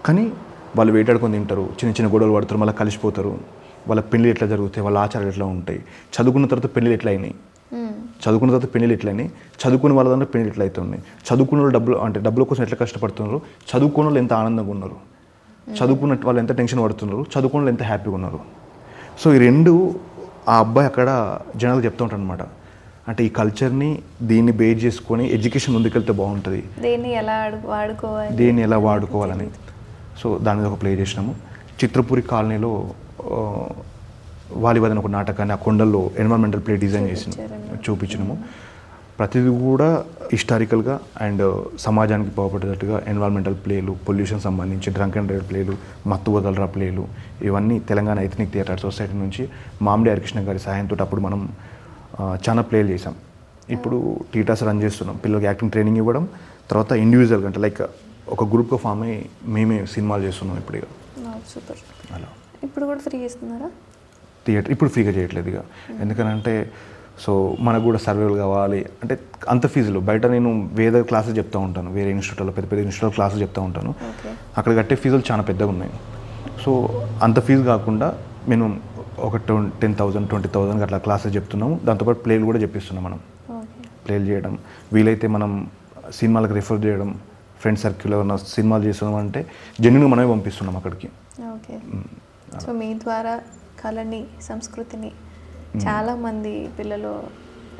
కానీ వాళ్ళు వేటాడుకొని తింటారు, చిన్న చిన్న గొడవలు పడతారు, మళ్ళీ కలిసిపోతారు. వాళ్ళ పెళ్ళి ఎట్లా జరుగుతాయి, వాళ్ళ ఆచారాలు ఎట్లా ఉంటాయి, చదువుకున్న తర్వాత పెళ్ళిళ్ళు ఎట్లా అయినాయి, చదువుకున్న తర్వాత పెళ్ళిళ్ళు ఎట్లయినాయి, చదువుకున్న వాళ్ళ దాంట్లో పెళ్ళిళ్ళు ఎట్లా అవుతున్నాయి, చదువుకున్న వాళ్ళు డబ్బుల కోసం ఎట్లా కష్టపడుతున్నారు, చదువుకున్న వాళ్ళు ఎంత ఆనందంగా ఉన్నారు, చదువుకున్న వాళ్ళు ఎంత టెన్షన్ పడుతున్నారు, చదువుకున్న వాళ్ళు ఎంత హ్యాపీగా ఉన్నారు. సో ఈ రెండు ఆ అబ్బాయి అక్కడ జనాలు చెప్తూ ఉంటాడు అనమాట. అంటే ఈ కల్చర్ని దీన్ని బేస్ చేసుకొని ఎడ్యుకేషన్ ముందుకెళ్తే బాగుంటుంది, దేన్ని ఎలా వాడుకోవాలని. సో దాని మీద ఒక ప్లే చేసినాము. చిత్రపూరి కాలనీలో వాలిబాద్ ఒక నాటకాన్ని ఆ కొండల్లో ఎన్విరాన్మెంటల్ ప్లే డిజైన్ చేసి చూపించినాము. ప్రతిదీ కూడా హిస్టారికల్గా అండ్ సమాజానికి బాగుపడేటట్టుగా ఎన్విరాన్మెంటల్ ప్లేలు, పొల్యూషన్ సంబంధించి డ్రంక్ అండ్ డ్రైవ్ ప్లేలు, మత్తు వదలరా ప్లేలు, ఇవన్నీ తెలంగాణ ఎథనిక్ థియేటర్ సొసైటీ నుంచి మామిడి హరికృష్ణ గారి సహాయంతో అప్పుడు మనం చాలా ప్లేలు చేసాం. ఇప్పుడు టీటాస్ రన్ చేస్తున్నాం, పిల్లలకి యాక్టింగ్ ట్రైనింగ్ ఇవ్వడం, తర్వాత ఇండివిజువల్గా అంటే లైక్ ఒక గ్రూప్గా ఫామ్ అయ్యి మేమే సినిమాలు చేస్తున్నాం ఇప్పుడు. ఇక సూపర్. అలా ఇప్పుడు కూడా ఫ్రీ ఇస్తున్నారా థియేటర్? ఇప్పుడు ఫ్రీగా చేయట్లేదు ఇక, ఎందుకనంటే సో మనకు కూడా సర్వైవల్ కావాలి అంటే అంత ఫీజులు. బయట నేను వేరే క్లాసెస్ చెప్తూ ఉంటాను, వేరే ఇన్స్టిట్యూట్లో పెద్ద పెద్ద ఇన్స్టిట్యూట్ క్లాసెస్ చెప్తూ ఉంటాను, అక్కడ కట్టే ఫీజులు చాలా పెద్దగా ఉన్నాయి. సో అంత ఫీజు కాకుండా మేము ఒక 10,000 20,000 అట్లా క్లాసెస్ చెప్తున్నాము. దాంతోపాటు ప్లేలు కూడా చెప్పిస్తున్నాం మనం. ప్లేలు చేయడం వీలైతే మనం సినిమాలకు రిఫర్ చేయడం, ఫ్రెండ్ సర్కిల్ ఏమైనా సినిమాలు చేస్తున్నాం అంటే జెన్యున్గా మనమే పంపిస్తున్నాం అక్కడికి. ఓకే. సో మీ ద్వారా కళని, సంస్కృతిని చాలామంది పిల్లలు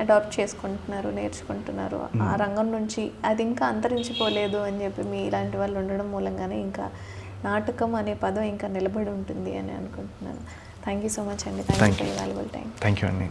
అడాప్ట్ చేసుకుంటున్నారు, నేర్చుకుంటున్నారు. ఆ రంగం నుంచి అది ఇంకా అంతరించిపోలేదు అని చెప్పి మీ ఇలాంటి వాళ్ళు ఉండడం మూలంగానే ఇంకా నాటకం అనే పదం ఇంకా నిలబడి ఉంటుంది అని అనుకుంటున్నాను. థ్యాంక్ యూ సో మచ్ అండి. Thank you for your valuable time. Thank you అండి.